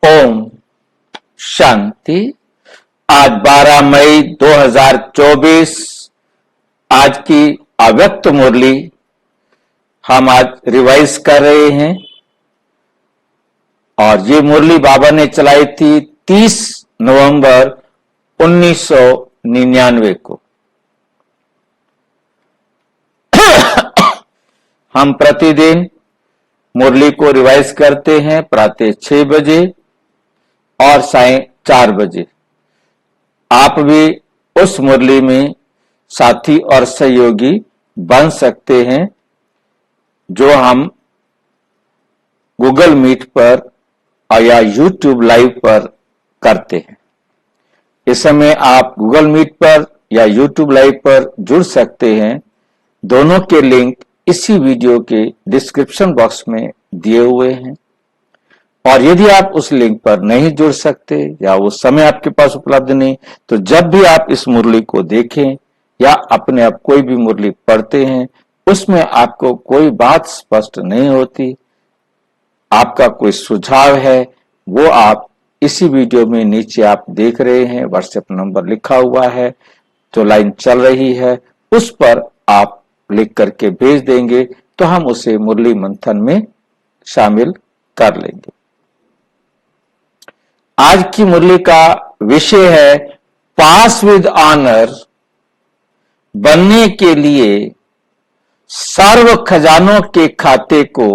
ओम शांति। आज 12 मई 2024 आज की अव्यक्त मुरली हम आज रिवाइज कर रहे हैं और ये मुरली बाबा ने चलाई थी 30 नवंबर 1999 को। हम प्रतिदिन मुरली को रिवाइज करते हैं प्रातः 6 बजे और सायं 4 बजे। आप भी उस मुरली में साथी और सहयोगी बन सकते हैं जो हम गूगल मीट पर या यूट्यूब लाइव पर करते हैं। इस समय आप गूगल मीट पर या यूट्यूब लाइव पर जुड़ सकते हैं। दोनों के लिंक इसी वीडियो के डिस्क्रिप्शन बॉक्स में दिए हुए हैं। और यदि आप उस लिंक पर नहीं जुड़ सकते या वो समय आपके पास उपलब्ध नहीं, तो जब भी आप इस मुरली को देखें या अपने आप कोई भी मुरली पढ़ते हैं उसमें आपको कोई बात स्पष्ट नहीं होती, आपका कोई सुझाव है, वो आप इसी वीडियो में नीचे आप देख रहे हैं व्हाट्सएप नंबर लिखा हुआ है, जो लाइन चल रही है उस पर आप लिख करके भेज देंगे तो हम उसे मुरली मंथन में शामिल कर लेंगे। आज की मुरली का विषय है पास विद ऑनर बनने के लिए सर्व खजानों के खाते को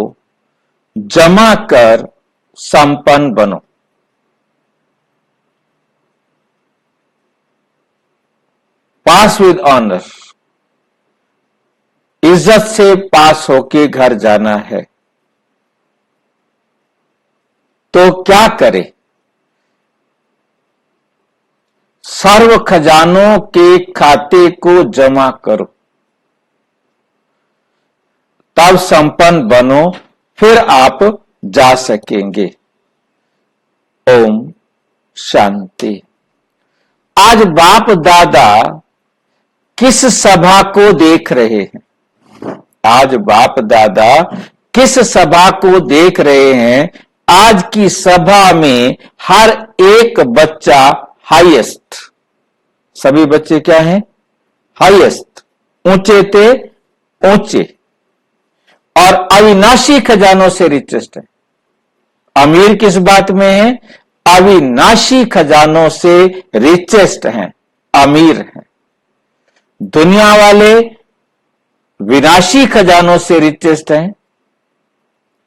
जमा कर संपन्न बनो। पास विद ऑनर, इज्जत से पास होके घर जाना है तो क्या करें? सर्व खजानों के खाते को जमा करो, तब संपन्न बनो, फिर आप जा सकेंगे। ओम शांति। आज बाप दादा किस सभा को देख रहे हैं? आज बाप दादा किस सभा को देख रहे हैं? आज की सभा में हर एक बच्चा हाईएस्ट, सभी बच्चे क्या हैं? हाईएस्ट, ऊंचे थे ऊंचे और अविनाशी खजानों से रिचेस्ट है। अमीर किस बात में है? अविनाशी खजानों से रिचेस्ट हैं, अमीर हैं। दुनिया वाले विनाशी खजानों से रिचेस्ट हैं।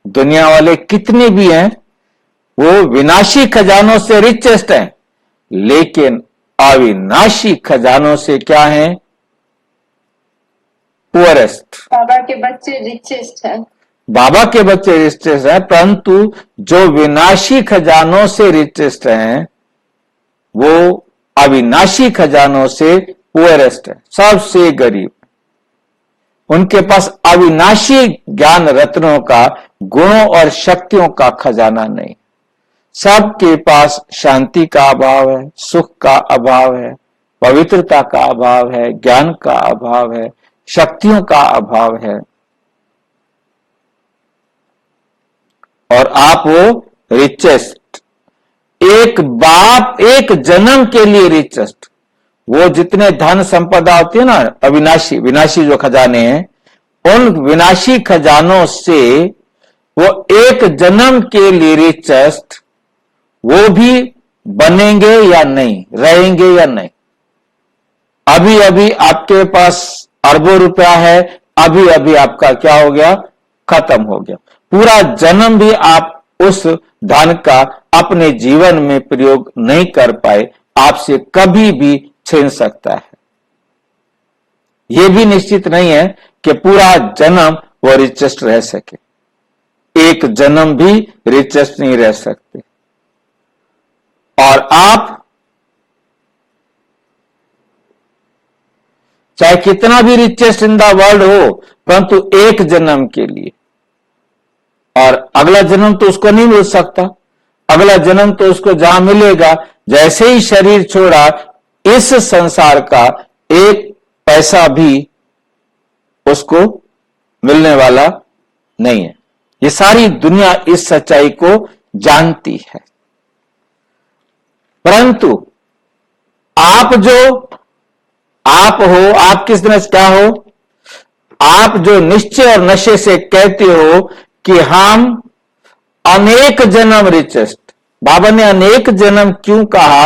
दुनिया वाले कितने भी हैं वो विनाशी खजानों से रिचेस्ट हैं, लेकिन अविनाशी खजानों से क्या हैं? पुअरेस्ट। बाबा के बच्चे रिचेस्ट हैं। बाबा के बच्चे रिचेस्ट हैं, परंतु जो विनाशी खजानों से रिचेस्ट हैं वो अविनाशी खजानों से पुअरेस्ट है, सबसे गरीब। उनके पास अविनाशी ज्ञान रत्नों का, गुणों और शक्तियों का खजाना नहीं। सबके पास शांति का अभाव है, सुख का अभाव है, पवित्रता का अभाव है, ज्ञान का अभाव है, शक्तियों का अभाव है। और आप वो रिचेस्ट, एक बाप एक जन्म के लिए रिचेस्ट। वो जितने धन संपदा होती है ना, अविनाशी विनाशी जो खजाने हैं, उन विनाशी खजानों से वो एक जन्म के लिए रिचेस्ट, वो भी बनेंगे या नहीं, रहेंगे या नहीं। अभी अभी आपके पास अरबों रुपया है, अभी अभी आपका क्या हो गया? खत्म हो गया। पूरा जन्म भी आप उस धन का अपने जीवन में प्रयोग नहीं कर पाए, आपसे कभी भी छीन सकता है। यह भी निश्चित नहीं है कि पूरा जन्म वो रिचेस्ट रह सके। एक जन्म भी रिचेस्ट नहीं रह सकते। और आप चाहे कितना भी रिचेस्ट इन द वर्ल्ड हो, परंतु एक जन्म के लिए, और अगला जन्म तो उसको नहीं मिल सकता। अगला जन्म तो उसको जहां मिलेगा, जैसे ही शरीर छोड़ा, इस संसार का एक पैसा भी उसको मिलने वाला नहीं है। ये सारी दुनिया इस सच्चाई को जानती है। परंतु आप हो, आप किस तरह से क्या हो? आप जो निश्चय और नशे से कहते हो कि हम अनेक जन्म रिचेस्ट। बाबा ने अनेक जन्म क्यों कहा?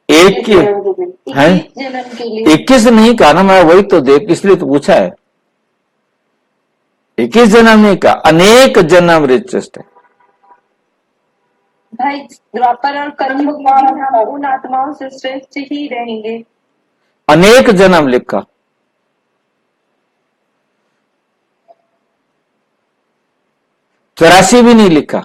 एक है 21 जन्म के लिए। 21 नहीं कहा ना, मैं वही तो देख इसलिए तो पूछा है। 21 जन्म नहीं कहा, अनेक जन्म रिचेस्ट है भाई द्वापर और कलयुग में भी हम उन आत्माओं से श्रेष्ठ ही रहेंगे। अनेक जन्म लिखा। चौरासी भी नहीं लिखा।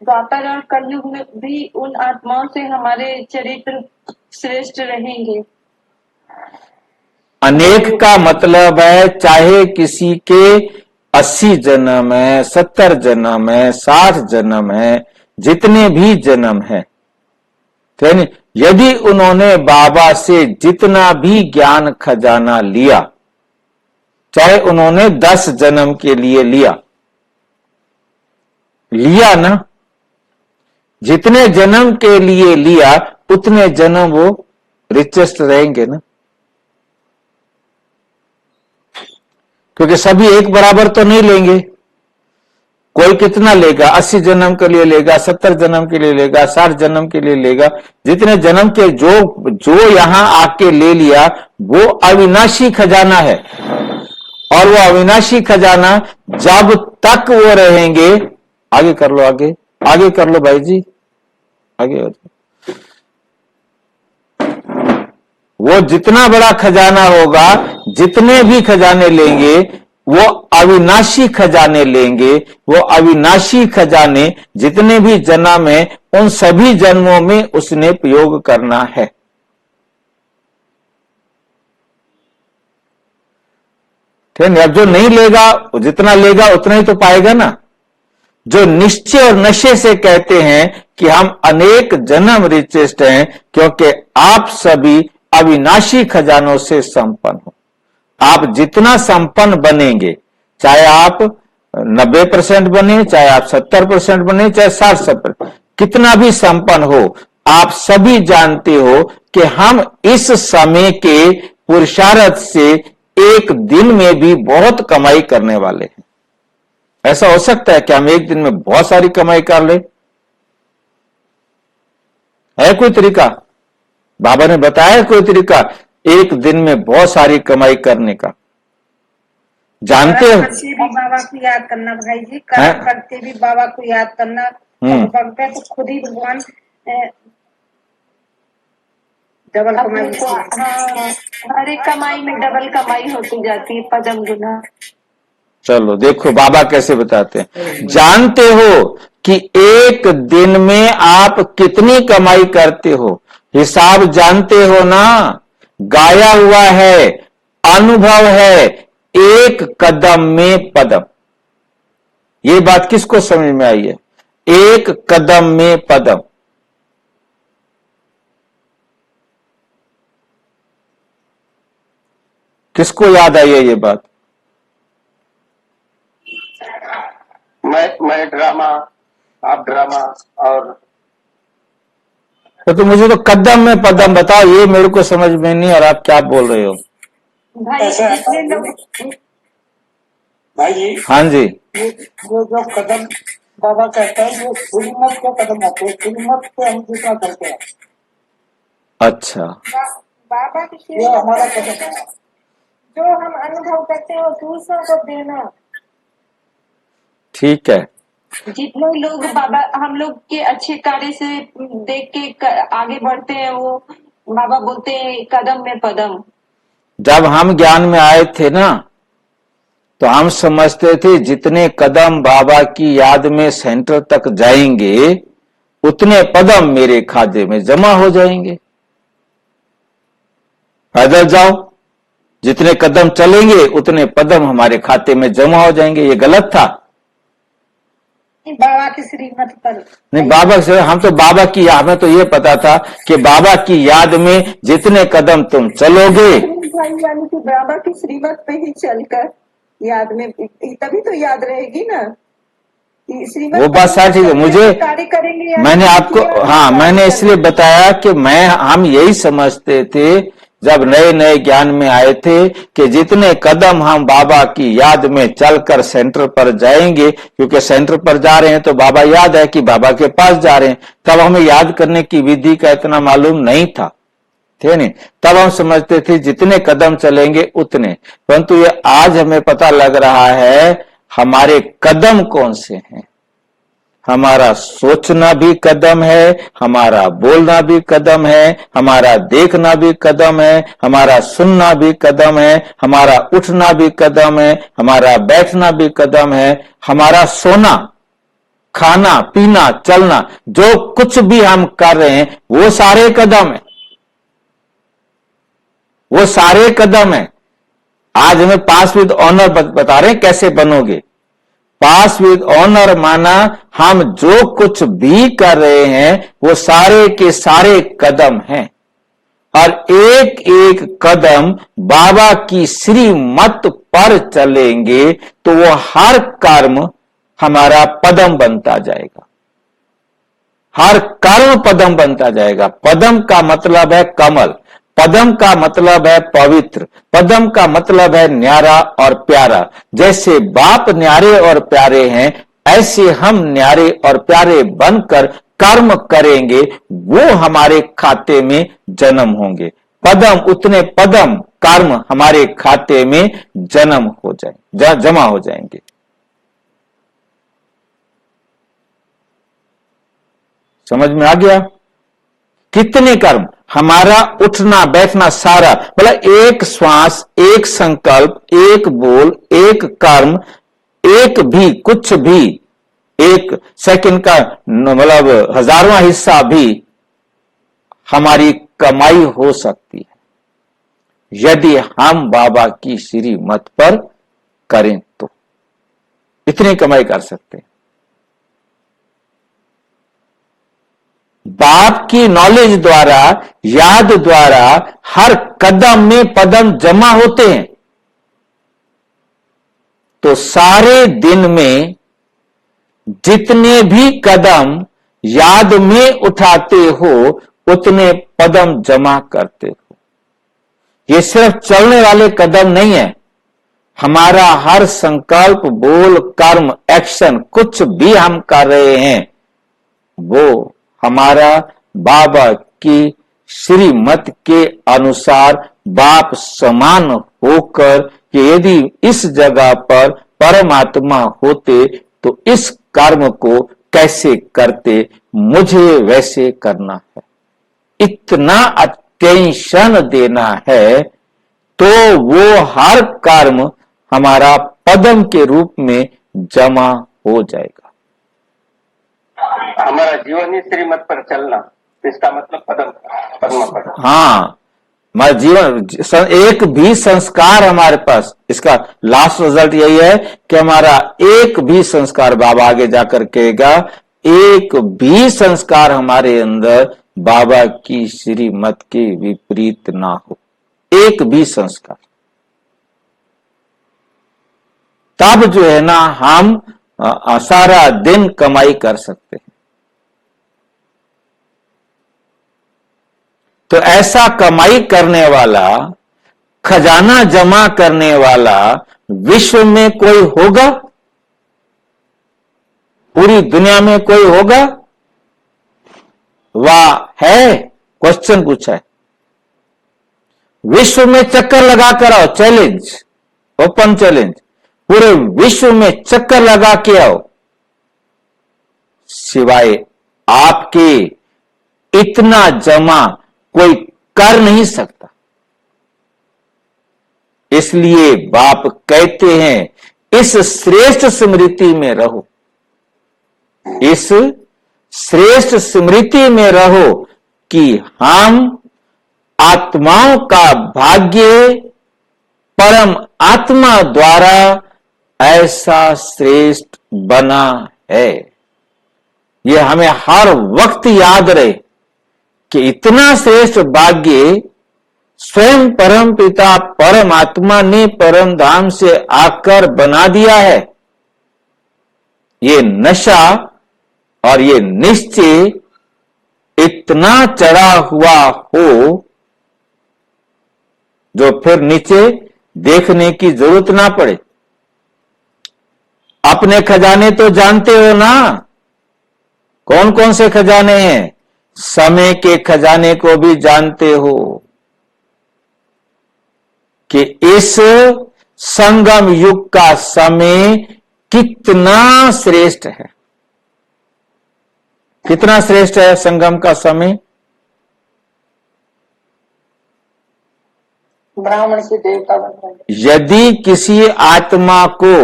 द्वापर और कलयुग में भी उन आत्माओं से हमारे चरित्र श्रेष्ठ रहेंगे। अनेक का मतलब है चाहे किसी के 80 जन्म है, 70 जन्म है, 60 जन्म है, जितने भी जन्म है, तो यदि उन्होंने बाबा से जितना भी ज्ञान खजाना लिया, चाहे उन्होंने 10 जन्म के लिए लिया ना, जितने जन्म के लिए लिया उतने जन्म वो रिचेस्ट रहेंगे ना, क्योंकि सभी एक बराबर तो नहीं लेंगे। कोई कितना लेगा? 80 जन्म के लिए लेगा, 70 जन्म के लिए लेगा, 60 जन्म के लिए लेगा। जितने जन्म के जो यहां आके ले लिया वो अविनाशी खजाना है, और वो अविनाशी खजाना जब तक वो रहेंगे। आगे कर लो, आगे कर लो भाई जी, आगे हो जाओ। वो जितना बड़ा खजाना होगा, जितने भी खजाने लेंगे वो अविनाशी खजाने लेंगे। वो अविनाशी खजाने जितने भी जन्म है उन सभी जन्मों में उसने प्रयोग करना है। ठीक है? अब जो नहीं लेगा, जितना लेगा उतना ही तो पाएगा ना। जो निश्चय और नशे से कहते हैं कि हम अनेक जन्म रिचेस्ट हैं, क्योंकि आप सभी अविनाशी खजानों से संपन्न हो। आप जितना संपन्न बनेंगे, चाहे आप 90% बने, चाहे आप 70% बने, चाहे 60%, कितना भी संपन्न हो, आप सभी जानते हो कि हम इस समय के पुरुषार्थ से एक दिन में भी बहुत कमाई करने वाले हैं। ऐसा हो सकता है कि हम एक दिन में बहुत सारी कमाई कर ले? है कोई तरीका? बाबा ने बताया कोई तरीका एक दिन में बहुत सारी कमाई करने का? जानते हो? करके भी बाबा को याद करना भाई जी, कर्म करके भी बाबा को याद करना। भगवान तो खुद ही भगवान डबल कमाई। हर एक कमाई में डबल कमाई होती जाती है, पदम गुना। चलो देखो बाबा कैसे बताते हैं। जानते हो कि एक दिन में आप कितनी कमाई करते हो? हिसाब जानते हो ना? गाया हुआ है, अनुभव है, एक कदम में पदम। ये बात किसको समझ में आई है? एक कदम में पदम। किसको याद आई है ये बात? मैं ड्रामा, आप ड्रामा, और तो मुझे तो कदम में पदम बताओ, ये मेरे को समझ में नहीं। और आप क्या बोल रहे हो भाई? इतने लोग भाई जी, हाँ जी, जो कदम बाबा कहता है वो गुरुमत के कदम होते हैं, गुरुमत पे हम जितना करते हैं। अच्छा, बाबा की ये हमारा कदम है। जो हम अनुभव करते हैं वो दूसरों को देना। ठीक है। जितने लोग बाबा हम लोग के अच्छे कार्य से देख के आगे बढ़ते हैं, वो बाबा बोलते हैं कदम में पदम। जब हम ज्ञान में आए थे ना, तो हम समझते थे जितने कदम बाबा की याद में सेंटर तक जाएंगे उतने पदम मेरे खाते में जमा हो जाएंगे। पैदल जाओ, जितने कदम चलेंगे उतने पदम हमारे खाते में जमा हो जाएंगे। ये गलत था। बाबा की श्रीमत पर नहीं, बाबा से हम तो बाबा की, हमें तो ये पता था कि बाबा की याद में जितने कदम तुम चलोगे, भाई यानी कि बाबा की श्रीमत पे ही चलकर याद में, तभी तो याद रहेगी ना। श्रीमत वो बात सारी ठीक है। मुझे कार्य करेंगे या मैंने आपको हाँ मैंने इसलिए बताया कि हम यही समझते थे जब नए नए ज्ञान में आए थे कि जितने कदम हम बाबा की याद में चलकर सेंटर पर जाएंगे, क्योंकि सेंटर पर जा रहे हैं तो बाबा याद है कि बाबा के पास जा रहे हैं, तब हमें याद करने की विधि का इतना मालूम नहीं था, थे नहीं। तब हम समझते थे जितने कदम चलेंगे उतने, परंतु ये आज हमें पता लग रहा है हमारे कदम कौन से हैं। हमारा सोचना भी कदम है, हमारा बोलना भी कदम है, हमारा देखना भी कदम है, हमारा सुनना भी कदम है, हमारा उठना भी कदम है, हमारा बैठना भी कदम है, हमारा सोना, खाना पीना चलना, जो कुछ भी हम कर रहे हैं वो सारे कदम है, वो सारे कदम है। आज हमें पास विद ऑनर बता रहे हैं कैसे बनोगे। पास विद ऑनर माना हम जो कुछ भी कर रहे हैं वो सारे के सारे कदम हैं, और एक एक कदम बाबा की श्रीमत पर चलेंगे तो वो हर कर्म हमारा पदम बनता जाएगा, हर कर्म पदम बनता जाएगा। पदम का मतलब है कमल, पदम का मतलब है पवित्र, पदम का मतलब है न्यारा और प्यारा। जैसे बाप न्यारे और प्यारे हैं, ऐसे हम न्यारे और प्यारे बनकर कर्म करेंगे, वो हमारे खाते में जन्म होंगे। पदम उतने पदम कर्म हमारे खाते में जन्म हो जाए, जमा हो जाएंगे। समझ में आ गया? कितने कर्म, हमारा उठना बैठना सारा, मतलब एक श्वास, एक संकल्प, एक बोल, एक कर्म, एक भी कुछ भी, एक सेकंड का मतलब 1000वां हिस्सा भी हमारी कमाई हो सकती है यदि हम बाबा की श्रीमत पर करें तो इतनी कमाई कर सकते हैं। बाप की नॉलेज द्वारा, याद द्वारा हर कदम में पदम जमा होते हैं, तो सारे दिन में जितने भी कदम याद में उठाते हो उतने पदम जमा करते हो। ये सिर्फ चलने वाले कदम नहीं है, हमारा हर संकल्प, बोल, कर्म, एक्शन, कुछ भी हम कर रहे हैं वो हमारा बाबा की श्रीमत के अनुसार बाप समान होकर कि यदि इस जगह पर परमात्मा होते तो इस कर्म को कैसे करते, मुझे वैसे करना है, इतना अटेंशन देना है, तो वो हर कर्म हमारा पदम के रूप में जमा हो जाएगा। हमारा जीवन ही श्रीमत पर चलना, इसका मतलब पद्म पद। हाँ, हमारा जीवन, एक भी संस्कार हमारे पास, इसका लास्ट रिजल्ट यही है कि हमारा एक भी संस्कार, बाबा आगे जाकर कहेगा, एक भी संस्कार हमारे अंदर बाबा की श्रीमत के विपरीत ना हो, एक भी संस्कार। तब जो है ना हम सारा दिन कमाई कर सकते हैं। तो ऐसा कमाई करने वाला, खजाना जमा करने वाला विश्व में कोई होगा? पूरी दुनिया में कोई होगा? वाह है, क्वेश्चन पूछा है। विश्व में चक्कर लगा कर आओ, चैलेंज, ओपन चैलेंज, पूरे विश्व में चक्कर लगा के आओ, सिवाय आपके इतना जमा कोई कर नहीं सकता। इसलिए बाप कहते हैं इस श्रेष्ठ स्मृति में रहो, इस श्रेष्ठ स्मृति में रहो कि हम आत्माओं का भाग्य परम आत्मा द्वारा ऐसा श्रेष्ठ बना है। यह हमें हर वक्त याद रहे कि इतना श्रेष्ठ भाग्य स्वयं परम पिता परमात्मा ने परम धाम से आकर बना दिया है। ये नशा और ये निश्चय इतना चढ़ा हुआ हो जो फिर नीचे देखने की जरूरत ना पड़े। अपने खजाने तो जानते हो ना, कौन कौन से खजाने हैं? समय के खजाने को भी जानते हो कि इस संगम युग का समय कितना श्रेष्ठ है। कितना श्रेष्ठ है संगम का समय? ब्राह्मण से देवता बन रहे। यदि किसी आत्मा को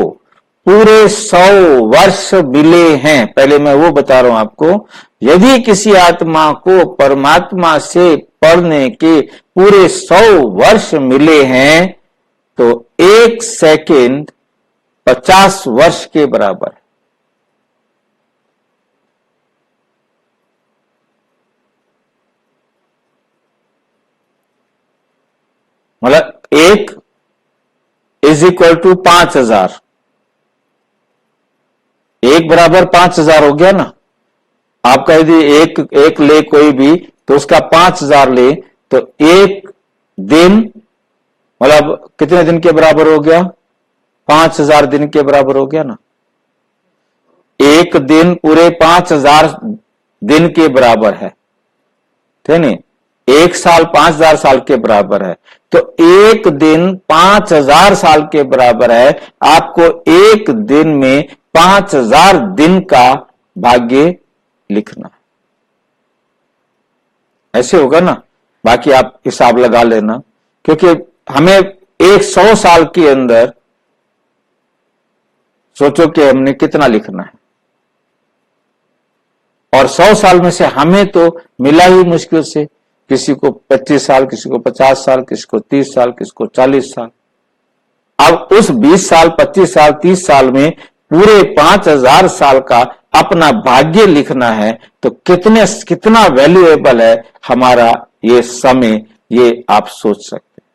पूरे 100 वर्ष मिले हैं, पहले मैं वो बता रहा हूं आपको, यदि किसी आत्मा को परमात्मा से पढ़ने के पूरे 100 वर्ष मिले हैं तो 1 सेकंड 50 वर्ष के बराबर है। मतलब 1 = 5000, 1 बराबर 5000 हो गया ना। आपका यदि एक ले कोई भी तो उसका 5000 ले तो 1 दिन मतलब कितने दिन के बराबर हो गया? 5000 दिन के बराबर हो गया ना। 1 दिन पूरे 5000 दिन के बराबर है, ठीक है? 1 साल 5000 साल के बराबर है, तो 1 दिन 5000 साल के बराबर है। आपको 1 दिन में 5000 दिन का भाग्य लिखना, ऐसे होगा ना। बाकी आप हिसाब लगा लेना, क्योंकि हमें 100 साल के अंदर सोचो कि हमने कितना लिखना है, और 100 साल में से हमें तो मिला ही मुश्किल से, किसी को 25 साल, किसी को 50 साल, किसी को 30 साल, किसी को 40 साल। अब उस 20 साल, 25 साल, 30 साल में पूरे 5000 साल का अपना भाग्य लिखना है, तो कितना वैल्यूएबल है हमारा ये समय, ये आप सोच सकते हैं।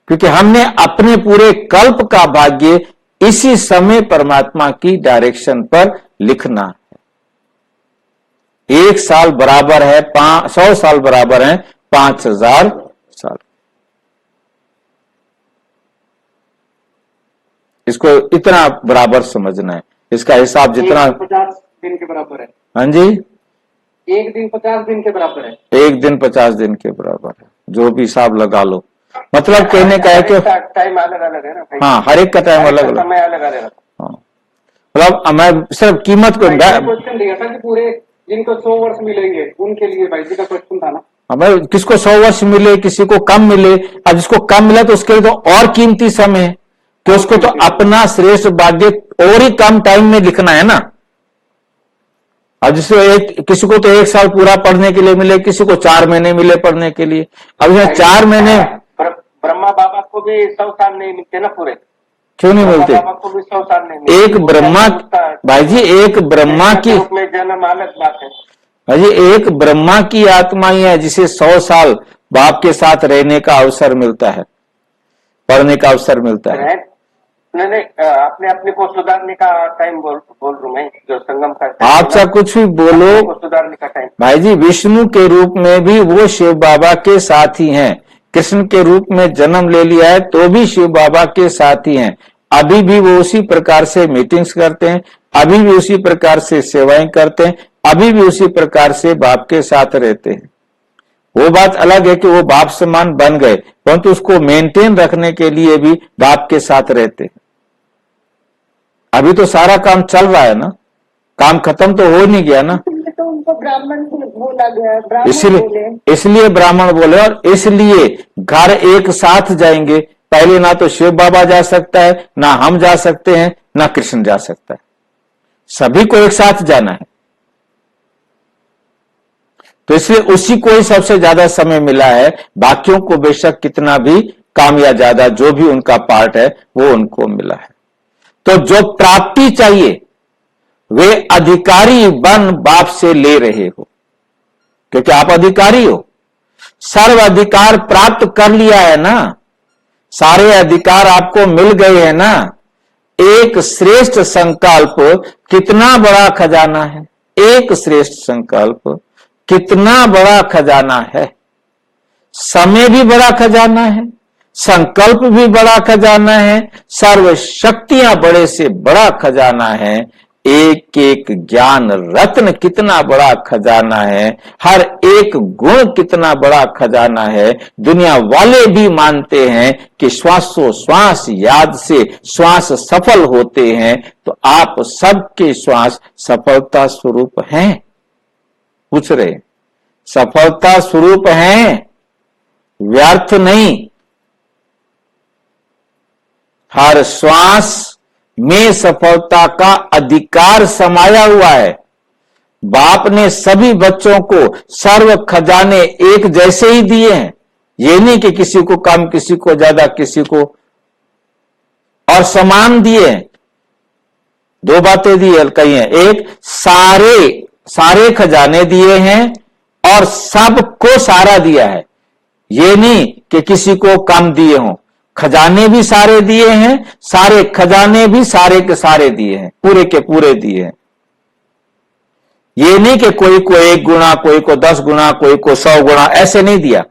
क्योंकि हमने अपने पूरे कल्प का भाग्य इसी समय परमात्मा की डायरेक्शन पर लिखना है। 1 साल बराबर है 100 साल बराबर है 5000 साल। इसको इतना बराबर समझना है, इसका हिसाब जितना 50 दिन के बराबर है। हाँ जी, 1 दिन 50 दिन के बराबर है। 1 दिन 50 दिन के बराबर है, जो भी हिसाब लगा लो। मतलब कहने का है कि टाइम अलग अलग है ना भाई। हाँ, हर एक का टाइम अलग अलग, समय अलग अलग है। हाँ। मतलब मैं सिर्फ कीमत को क्वेश्चन दिया था कि पूरे जिनको 100 वर्ष मिलेंगे उनके लिए भाई जी का क्वेश्चन था ना। हमें किसको 100 वर्ष मिले, किसी को कम मिले। अब जिसको कम मिला तो उसके लिए तो और कीमती समय है, तो उसको तो अपना श्रेष्ठ भाग्य और ही कम टाइम में लिखना है ना। अब जिसको किसी को तो 1 साल पूरा पढ़ने के लिए मिले, किसी को 4 महीने मिले पढ़ने के लिए। अब यहाँ 4 महीने ब्रह्मा बाबा को भी 100 साल नहीं मिलते ना पूरे। क्यों नहीं मिलते? बाबा को भी 100 साल नहीं मिलते। एक ब्रह्मा, भाई जी एक ब्रह्मा की में जन्म अलग बात है भाई जी, एक ब्रह्मा की आत्मा ही है जिसे 100 साल बाप के साथ रहने का अवसर मिलता है, पढ़ने का अवसर मिलता है। नहीं, अपने अपने को सुधारने का टाइम बोल रहा मैं, जो संगम का आप सब कुछ भी बोलो सुधारने का टाइम। भाई जी, विष्णु के रूप में भी वो शिव बाबा के साथ ही हैं। कृष्ण के रूप में जन्म ले लिया है तो भी शिव बाबा के साथ ही हैं। अभी भी वो उसी प्रकार से मीटिंग्स करते हैं, अभी भी उसी प्रकार से सेवाएं करते हैं, अभी भी उसी प्रकार से बाप के साथ रहते हैं। वो बात अलग है कि वो बाप समान बन गए, परंतु उसको मेंटेन रखने के लिए भी बाप के साथ रहते हैं। अभी तो सारा काम चल रहा है ना, काम खत्म तो हो नहीं गया ना, तो उनको ब्राह्मण बोला गया, ब्राह्मण बोले। इसलिए ब्राह्मण बोले, और इसलिए घर एक साथ जाएंगे। पहले ना तो शिव बाबा जा सकता है, ना हम जा सकते हैं, ना कृष्ण जा सकता है, सभी को एक साथ जाना है। तो इसलिए उसी को ही सबसे ज्यादा समय मिला है, बाकियों को बेशक कितना भी काम या ज्यादा जो भी उनका पार्ट है वो उनको मिला है। तो जो प्राप्ति चाहिए वे अधिकारी बन बाप से ले रहे हो, क्योंकि आप अधिकारी हो, सर्व अधिकार प्राप्त कर लिया है ना, सारे अधिकार आपको मिल गए हैं ना। एक श्रेष्ठ संकल्प कितना बड़ा खजाना है। एक श्रेष्ठ संकल्प कितना बड़ा खजाना है। समय भी बड़ा खजाना है, संकल्प भी बड़ा खजाना है, सर्व शक्तियां बड़े से बड़ा खजाना है। एक एक ज्ञान रत्न कितना बड़ा खजाना है। हर एक गुण कितना बड़ा खजाना है। दुनिया वाले भी मानते हैं कि श्वासों श्वास याद से श्वास सफल होते हैं, तो आप सबके श्वास सफलता स्वरूप हैं। पूछ रहे सफलता स्वरूप हैं, व्यर्थ नहीं। हर श्वास में सफलता का अधिकार समाया हुआ है। बाप ने सभी बच्चों को सर्व खजाने एक जैसे ही दिए हैं। ये नहीं कि किसी को कम, किसी को ज्यादा, किसी को और समान दिए हैं। दो बातें दी कही हैं। एक, सारे खजाने दिए हैं और सबको सारा दिया है। ये नहीं कि किसी को कम दिए हों। खजाने भी सारे दिए हैं, सारे खजाने भी सारे के सारे दिए हैं, पूरे के पूरे दिए हैं। ये नहीं कि कोई को 1 गुना, कोई को 10 गुना, कोई को 100 गुना, ऐसे नहीं दिया।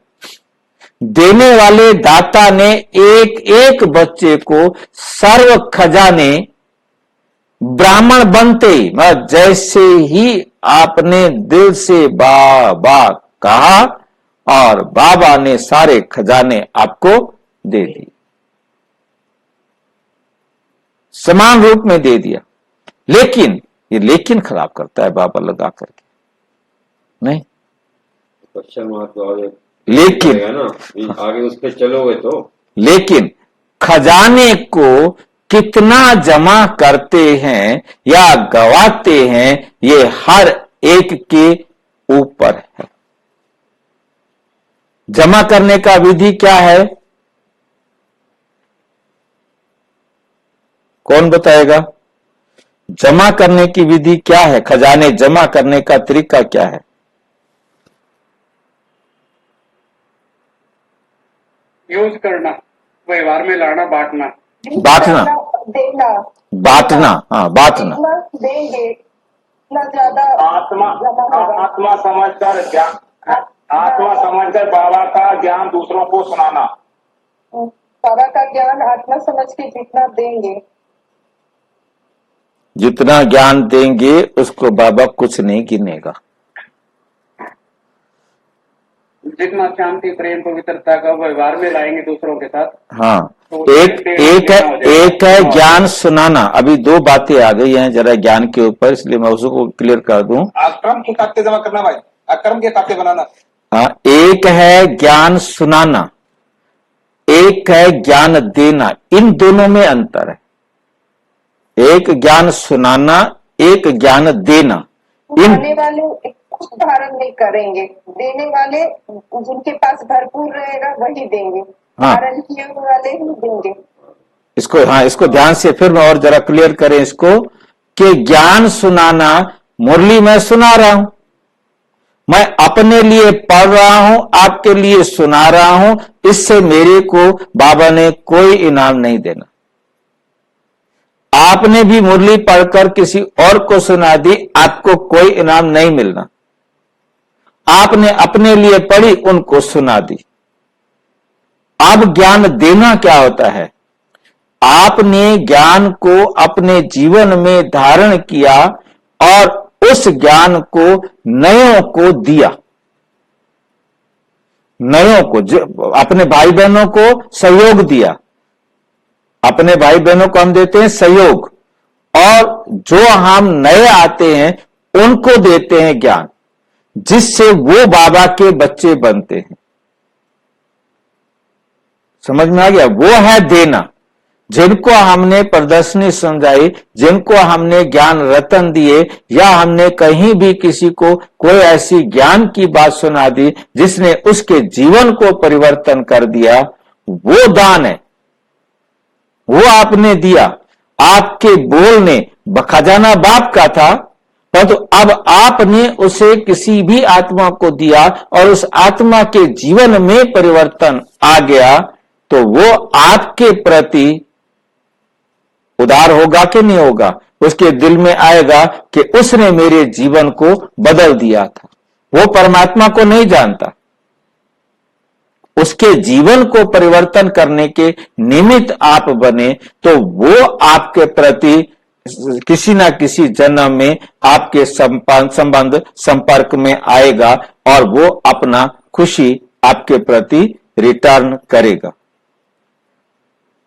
देने वाले दाता ने एक एक बच्चे को सर्व खजाने ब्राह्मण बनते ही, मतलब जैसे ही आपने दिल से बाबा कहा और बाबा ने सारे खजाने आपको दे दिए, समान रूप में दे दिया। लेकिन ये लेकिन खराब करता है बाबा लगा करके, नहीं लेकिन ना आगे उस पे चलोगे तो। लेकिन खजाने को कितना जमा करते हैं या गवाते हैं, ये हर एक के ऊपर है। जमा करने का विधि क्या है, कौन बताएगा? जमा करने की विधि क्या है? खजाने जमा करने का तरीका क्या है? यूज करना, व्यवहार में लाना, बांटना। बांटना, देना, बांटना, हाँ बांटना। देंगे ना ज्यादा। आत्मा समझकर बाबा का ज्ञान दूसरों को सुनाना। बाबा का ज्ञान आत्मा समझ के जितना देंगे, जितना ज्ञान देंगे उसको बाबा कुछ नहीं गिनेगा। जितना शांति, प्रेम, पवित्रता का व्यवहार में लाएंगे दूसरों के साथ। हाँ, तो एक है ज्ञान सुनाना। अभी दो बातें आ गई हैं जरा ज्ञान के ऊपर, इसलिए मैं उसको क्लियर कर दूं। अक्रम के खाते जमा करना भाई, अक्रम के खाते बनाना। हाँ, एक है ज्ञान सुनाना, एक है ज्ञान देना। इन दोनों में अंतर है। एक ज्ञान सुनाना, एक ज्ञान देना। देने वाले कुछ धारण नहीं करेंगे, देने वाले जिनके पास भरपूर रहेगा वही देंगे। हाँ। धारण किए हुए वाले ही देंगे। इसको ध्यान से फिर मैं और जरा क्लियर करें इसको, कि ज्ञान सुनाना, मुरली मैं सुना रहा हूं, मैं अपने लिए पढ़ रहा हूं, आपके लिए सुना रहा हूं, इससे मेरे को बाबा ने कोई इनाम नहीं देना। आपने भी मुरली पढ़कर किसी और को सुना दी, आपको कोई इनाम नहीं मिलना। आपने अपने लिए पढ़ी, उनको सुना दी। अब ज्ञान देना क्या होता है? आपने ज्ञान को अपने जीवन में धारण किया और उस ज्ञान को नयों को दिया। नयों को, अपने भाई बहनों को सहयोग दिया। अपने भाई बहनों को हम देते हैं सहयोग, और जो हम नए आते हैं उनको देते हैं ज्ञान, जिससे वो बाबा के बच्चे बनते हैं। समझ में आ गया? वो है देना। जिनको हमने प्रदर्शनी समझाई, जिनको हमने ज्ञान रतन दिए, या हमने कहीं भी किसी को कोई ऐसी ज्ञान की बात सुना दी जिसने उसके जीवन को परिवर्तन कर दिया, वो दान है, वो आपने दिया। आपके बोलने खजाना बाप का था, परंतु अब आपने उसे किसी भी आत्मा को दिया और उस आत्मा के जीवन में परिवर्तन आ गया, तो वो आपके प्रति उदार होगा कि नहीं होगा? उसके दिल में आएगा कि उसने मेरे जीवन को बदल दिया था। वो परमात्मा को नहीं जानता, उसके जीवन को परिवर्तन करने के निमित्त आप बने, तो वो आपके प्रति किसी ना किसी जन्म में आपके संबंध संपर्क में आएगा और वो अपना खुशी आपके प्रति रिटर्न करेगा।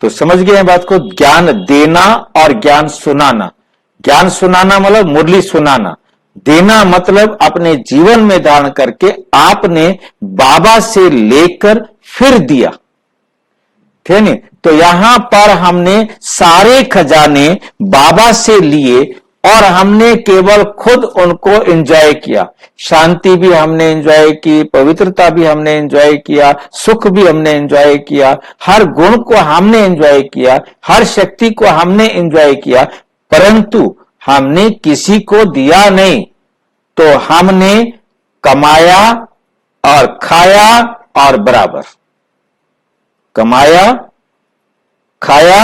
तो समझ गए बात को? ज्ञान देना और ज्ञान सुनाना। ज्ञान सुनाना मतलब मुरली सुनाना, देना मतलब अपने जीवन में धारण करके आपने बाबा से लेकर फिर दिया, ठीक है? तो यहां पर हमने सारे खजाने बाबा से लिए और हमने केवल खुद उनको एंजॉय किया। शांति भी हमने एंजॉय की, पवित्रता भी हमने एंजॉय किया, सुख भी हमने एंजॉय किया, हर गुण को हमने एंजॉय किया, हर शक्ति को हमने एंजॉय किया, परंतु हमने किसी को दिया नहीं। तो हमने कमाया और खाया और बराबर, कमाया खाया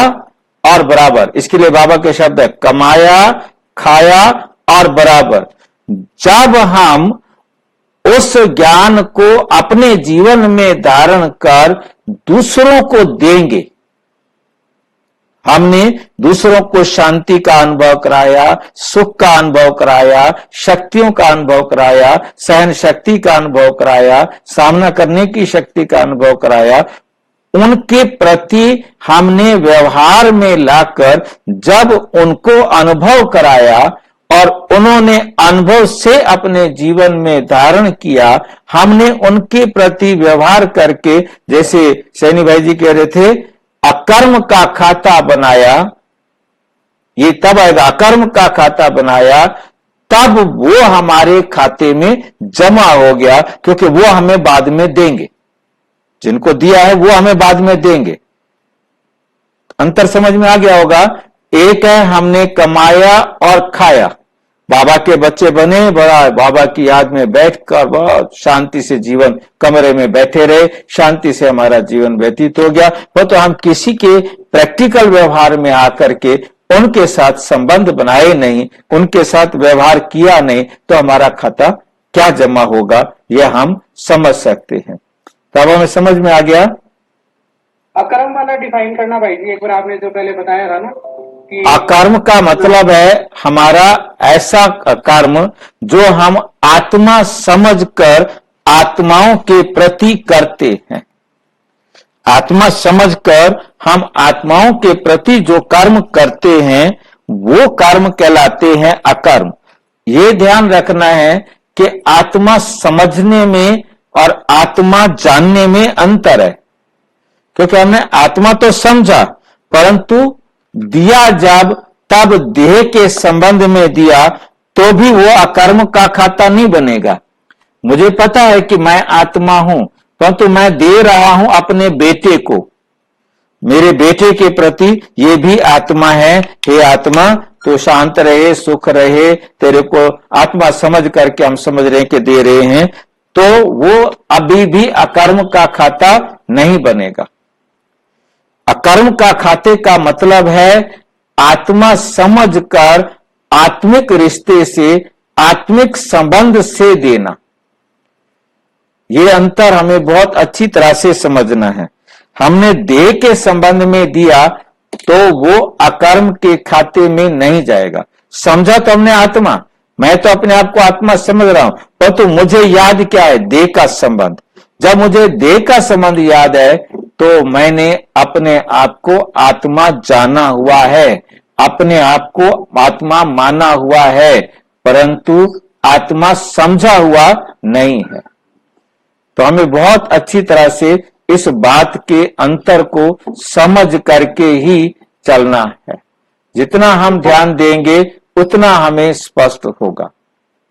और बराबर। इसके लिए बाबा के शब्द है कमाया खाया और बराबर। जब हम उस ज्ञान को अपने जीवन में धारण कर दूसरों को देंगे, हमने दूसरों को शांति का अनुभव कराया, सुख का अनुभव कराया, शक्तियों का अनुभव कराया, सहन शक्ति का अनुभव कराया, सामना करने की शक्ति का अनुभव कराया, उनके प्रति हमने व्यवहार में लाकर जब उनको अनुभव कराया और उन्होंने अनुभव से अपने जीवन में धारण किया, हमने उनके प्रति व्यवहार करके, जैसे सैनी भाई जी कह रहे थे, अकर्म का खाता बनाया, ये तब आएगा, अकर्म का खाता बनाया, तब वो हमारे खाते में जमा हो गया, क्योंकि वो हमें बाद में देंगे, जिनको दिया है वो हमें बाद में देंगे। अंतर समझ में आ गया होगा? एक है हमने कमाया और खाया, बाबा के बच्चे बने, बड़ा बाबा की याद में बैठकर बहुत शांति से जीवन, कमरे में बैठे रहे, शांति से हमारा जीवन व्यतीत हो गया। वो तो हम किसी के प्रैक्टिकल व्यवहार में आकर के उनके साथ संबंध बनाए नहीं, उनके साथ व्यवहार किया नहीं, तो हमारा खाता क्या जमा होगा, यह हम समझ सकते हैं। तब हमें समझ में आ गया। अकर्म वाला डिफाइन करना भाई जी, एक बार आपने जो पहले बताया था ना कि अकर्म का मतलब है हमारा ऐसा कर्म जो हम आत्मा समझकर आत्माओं के प्रति करते हैं। आत्मा समझकर हम आत्माओं के प्रति जो कर्म करते हैं वो कर्म कहलाते हैं अकर्म। ये ध्यान रखना है कि आत्मा समझने में और आत्मा जानने में अंतर है, क्योंकि हमने आत्मा तो समझा, परंतु दिया जब तब देह के संबंध में दिया तो भी वो अकर्म का खाता नहीं बनेगा। मुझे पता है कि मैं आत्मा हूं, परंतु मैं दे रहा हूं अपने बेटे को, मेरे बेटे के प्रति ये भी आत्मा है, हे आत्मा तो शांत रहे, सुख रहे, तेरे को आत्मा समझ करके हम समझ रहे हैं कि दे रहे हैं, तो वो अभी भी अकर्म का खाता नहीं बनेगा। अकर्म का खाते का मतलब है आत्मा समझकर आत्मिक रिश्ते से, आत्मिक संबंध से देना। ये अंतर हमें बहुत अच्छी तरह से समझना है। हमने देह के संबंध में दिया तो वो अकर्म के खाते में नहीं जाएगा। समझा तो हमने आत्मा, मैं तो अपने आप को आत्मा समझ रहा हूं, परंतु मुझे याद क्या है? देह का संबंध। जब मुझे देह का संबंध याद है तो मैंने अपने आप को आत्मा जाना हुआ है, अपने आप को आत्मा माना हुआ है, परंतु आत्मा समझा हुआ नहीं है। तो हमें बहुत अच्छी तरह से इस बात के अंतर को समझ करके ही चलना है। जितना हम ध्यान देंगे उतना हमें स्पष्ट होगा।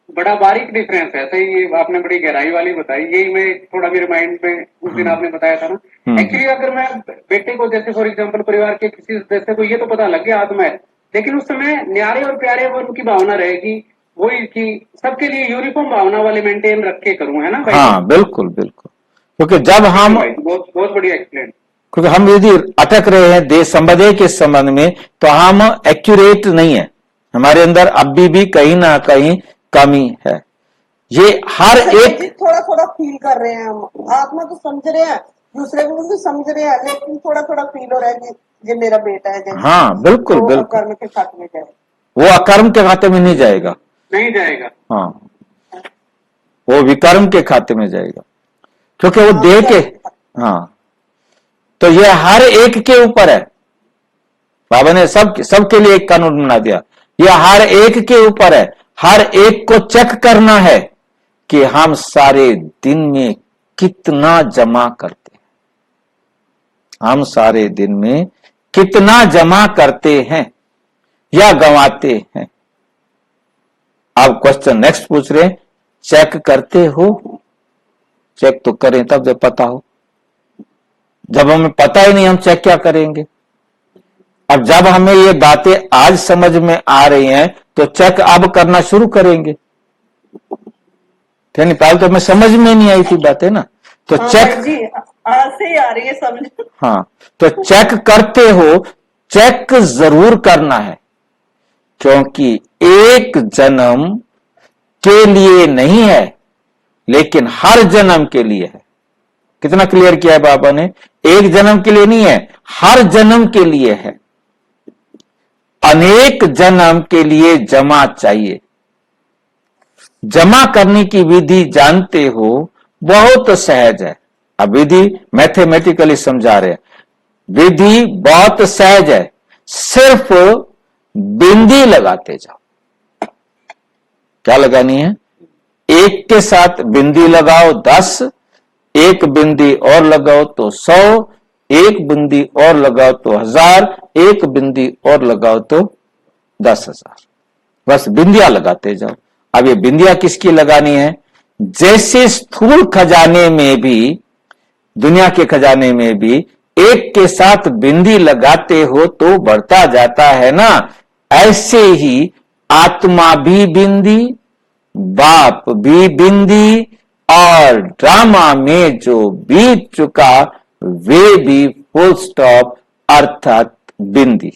बड़ा बारीक डिफरेंस है, सही आपने बड़ी गहराई वाली बताई। यही मैं थोड़ा मेरे माइंड में उस दिन आपने बताया था ना। एक्चुअली अगर मैं बेटे को, जैसे फॉर एग्जांपल परिवार के किसी सदस्य को ये तो पता लग गया आत्मा है, लेकिन उस समय न्यारे और प्यारे वो उनकी भावना रहेगी वही कि सबके लिए यूनिफॉर्म भावना वाले मेंटेन रख के करूं, है ना भाई? हाँ बिल्कुल बिल्कुल, क्योंकि जब हम बहुत बढ़िया एक्सप्लेन। क्योंकि हम यदि अटक रहे हैं देह संबंध के संबंध में तो हम एक्यूरेट नहीं है, हमारे अंदर अभी भी कहीं ना कहीं कमी है। ये हर एक थोड़ा थोड़ा फील कर रहे हैं हम, आत्मा तो समझ रहे हैं, दूसरे को भी समझ रहे हैं, लेकिन थोड़ा थोड़ा फील हो रहा है कि ये मेरा बेटा है जैसे। हाँ बिल्कुल तो बिल्कुल, कर्म के खाते में जाए, वो अकर्म के खाते में नहीं जाएगा, नहीं जाएगा। हाँ वो विकर्म के खाते में जाएगा, क्योंकि वो देह के, हाँ तो ये हर एक के ऊपर है। बाबा ने सबके लिए एक कानून बना दिया, यह हर एक के ऊपर है। हर एक को चेक करना है कि हम सारे दिन में कितना जमा करते हैं, हम सारे दिन में कितना जमा करते हैं या गंवाते हैं। अब क्वेश्चन नेक्स्ट पूछ रहे हैं, चेक करते हो? चेक तो करें तब जब पता हो, जब हमें पता ही नहीं हम चेक क्या करेंगे। अब जब हमें ये बातें आज समझ में आ रही हैं तो चेक अब करना शुरू करेंगे। नहीं पहले तो हमें समझ में नहीं आई थी बातें ना, तो चेक जी आज से ही आ रही है समझ। हाँ तो चेक करते हो, चेक जरूर करना है, क्योंकि एक जन्म के लिए नहीं है लेकिन हर जन्म के लिए है। कितना क्लियर किया है बाबा ने, एक जन्म के लिए नहीं है, हर जन्म के लिए है। अनेक जन्म के लिए जमा चाहिए। जमा करने की विधि जानते हो, बहुत सहज है। अब विधि मैथमेटिकली समझा रहे हैं, विधि बहुत सहज है, सिर्फ बिंदी लगाते जाओ। क्या लगानी है? एक के साथ बिंदी लगाओ 10, एक बिंदी और लगाओ तो 100, एक बिंदी और लगाओ तो 1000, एक बिंदी और लगाओ तो 10,000। बस बिंदियां लगाते जाओ। अब ये बिंदियां किसकी लगानी है? जैसे स्थूल खजाने में भी, दुनिया के खजाने में भी एक के साथ बिंदी लगाते हो तो बढ़ता जाता है ना, ऐसे ही आत्मा भी बिंदी, बाप भी बिंदी, और ड्रामा में जो बीत चुका वे भी फुल स्टॉप अर्थात बिंदी।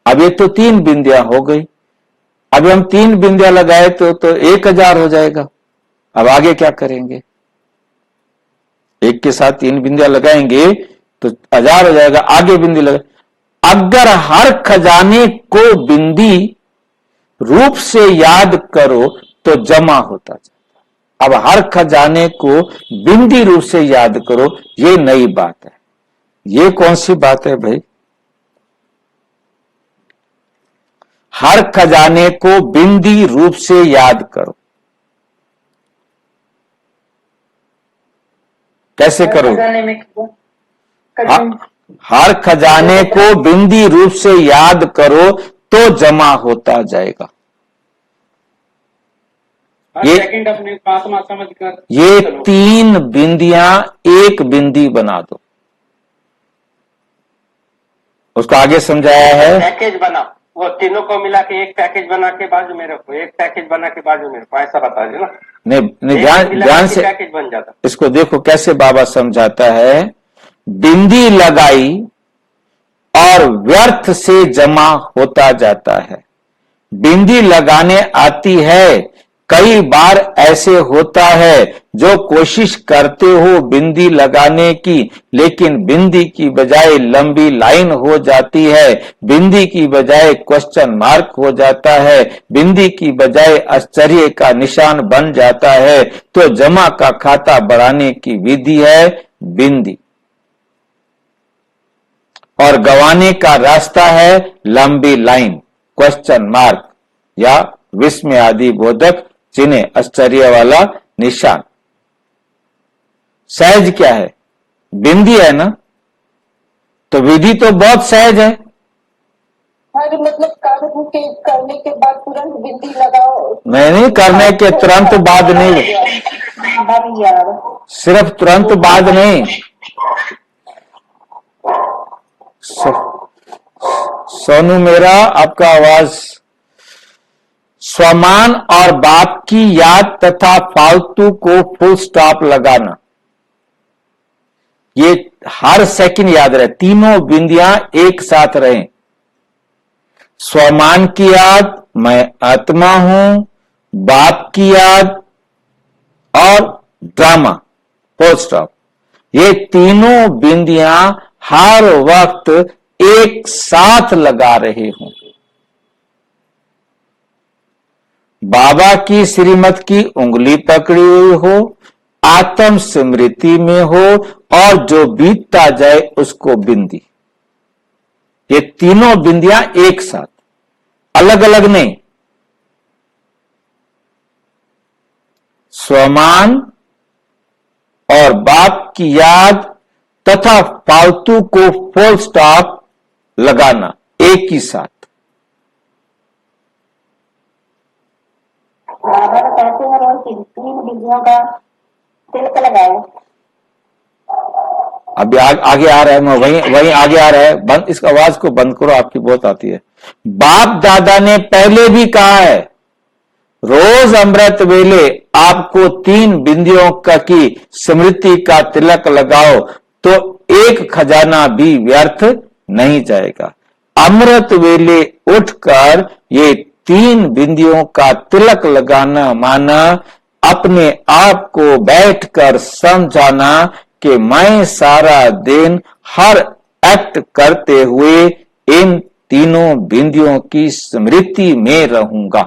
अब ये तो 3 बिंदियां हो गई। अब हम 3 बिंदियां लगाए तो 1000 हो जाएगा। अब आगे क्या करेंगे? एक के साथ 3 बिंदियां लगाएंगे तो 1000 हो जाएगा, आगे बिंदी लगा। अगर हर खजाने को बिंदी रूप से याद करो तो जमा होता जाता। अब हर खजाने को बिंदी रूप से याद करो, ये नई बात है। ये कौन सी बात है भाई? हर खजाने को बिंदी रूप से याद करो। कैसे करो? हर खजाने को बिंदी रूप से याद करो तो जमा होता जाएगा। ये सेकंड अपने आत्मा समझ कर ये 3 बिंदियां एक बिंदी बना दो। उसको आगे समझाया है, पैकेज बना, वो तीनों को मिला के एक पैकेज बना के बाजू मेरे को, एक पैकेज बना के बाजू मेरे को, ऐसा बता दे ना। नहीं ध्यान से पैकेज बन जाता। इसको देखो कैसे बाबा समझाता है। बिंदी लगाई और व्यर्थ से जमा होता जाता है। बिंदी लगाने आती है, कई बार ऐसे होता है जो कोशिश करते हो बिंदी लगाने की, लेकिन बिंदी की बजाय लंबी लाइन हो जाती है, बिंदी की बजाय क्वेश्चन मार्क हो जाता है, बिंदी की बजाय आश्चर्य का निशान बन जाता है। तो जमा का खाता बढ़ाने की विधि है बिंदी, और गंवाने का रास्ता है लंबी लाइन, क्वेश्चन मार्क या विस्मय आदि बोधक चिन्ह, आश्चर्य वाला निशान। सहज क्या है? बिंदी है ना, तो विधि तो बहुत सहज है। अरे मतलब कार्य के करने के बाद तुरंत बिंदी लगाओ? नहीं, करने के तुरंत बाद नहीं, सिर्फ तुरंत बाद नहीं। सोनू मेरा, आपका आवाज। स्वमान और बाप की याद तथा फालतू को फुल स्टॉप लगाना, ये हर सेकंड याद रहे, तीनों बिंदियां एक साथ रहें। स्वमान की याद, मैं आत्मा हूं, बाप की याद और ड्रामा, फुल स्टॉप। ये तीनों बिंदियां हर वक्त एक साथ लगा रहे हों। बाबा की श्रीमत की उंगली पकड़ी हुई हो, आत्म स्मृति में हो और जो बीतता जाए उसको बिंदी। ये तीनों बिंदियां एक साथ, अलग अलग नहीं। स्वमान और बाप की याद तथा फालतू को फुल स्टॉप लगाना एक ही साथ। बाबा कहते हैं रोज तीन बिंदियों का तिलक लगाओ। अभी आगे आ रहा है, मैं वहीं आगे आ रहा है। बंद, इस आवाज को बंद करो, आपकी बहुत आती है। बाप दादा ने पहले भी कहा है, रोज अमृत वेले आपको तीन बिंदियों का की स्मृति का तिलक लगाओ तो एक खजाना भी व्यर्थ नहीं जाएगा। अमृत वेले उठकर ये तीन बिंदियों का तिलक लगाना माना अपने आप को बैठकर समझाना कि मैं सारा दिन हर एक्ट करते हुए इन तीनों बिंदियों की स्मृति में रहूंगा।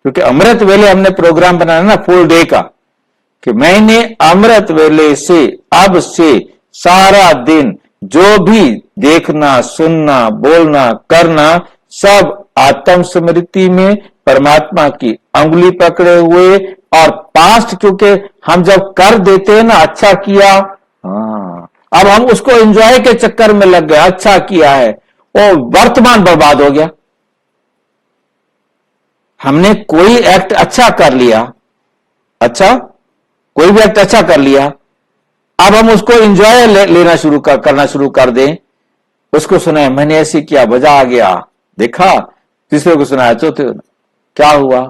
क्योंकि अमृत वेले हमने प्रोग्राम बनाया ना फुल डे का, कि मैंने अमृत वेले से अब से सारा दिन जो भी देखना, सुनना, बोलना, करना सब आत्म स्मृति में परमात्मा की अंगुली पकड़े हुए। और पास्ट क्योंकि हम जब कर देते हैं ना, अच्छा किया, अब हम उसको एंजॉय के चक्कर में लग गए, अच्छा किया है, वो वर्तमान बर्बाद हो गया। हमने कोई एक्ट अच्छा कर लिया, अच्छा कोई भी एक्ट अच्छा कर लिया, अब हम उसको एंजॉय लेना करना शुरू कर दें। उसको सुना है मैंने ऐसे किया, मजा आ गया, देखा, तीसरे को सुनाया, चौथे क्या हुआ,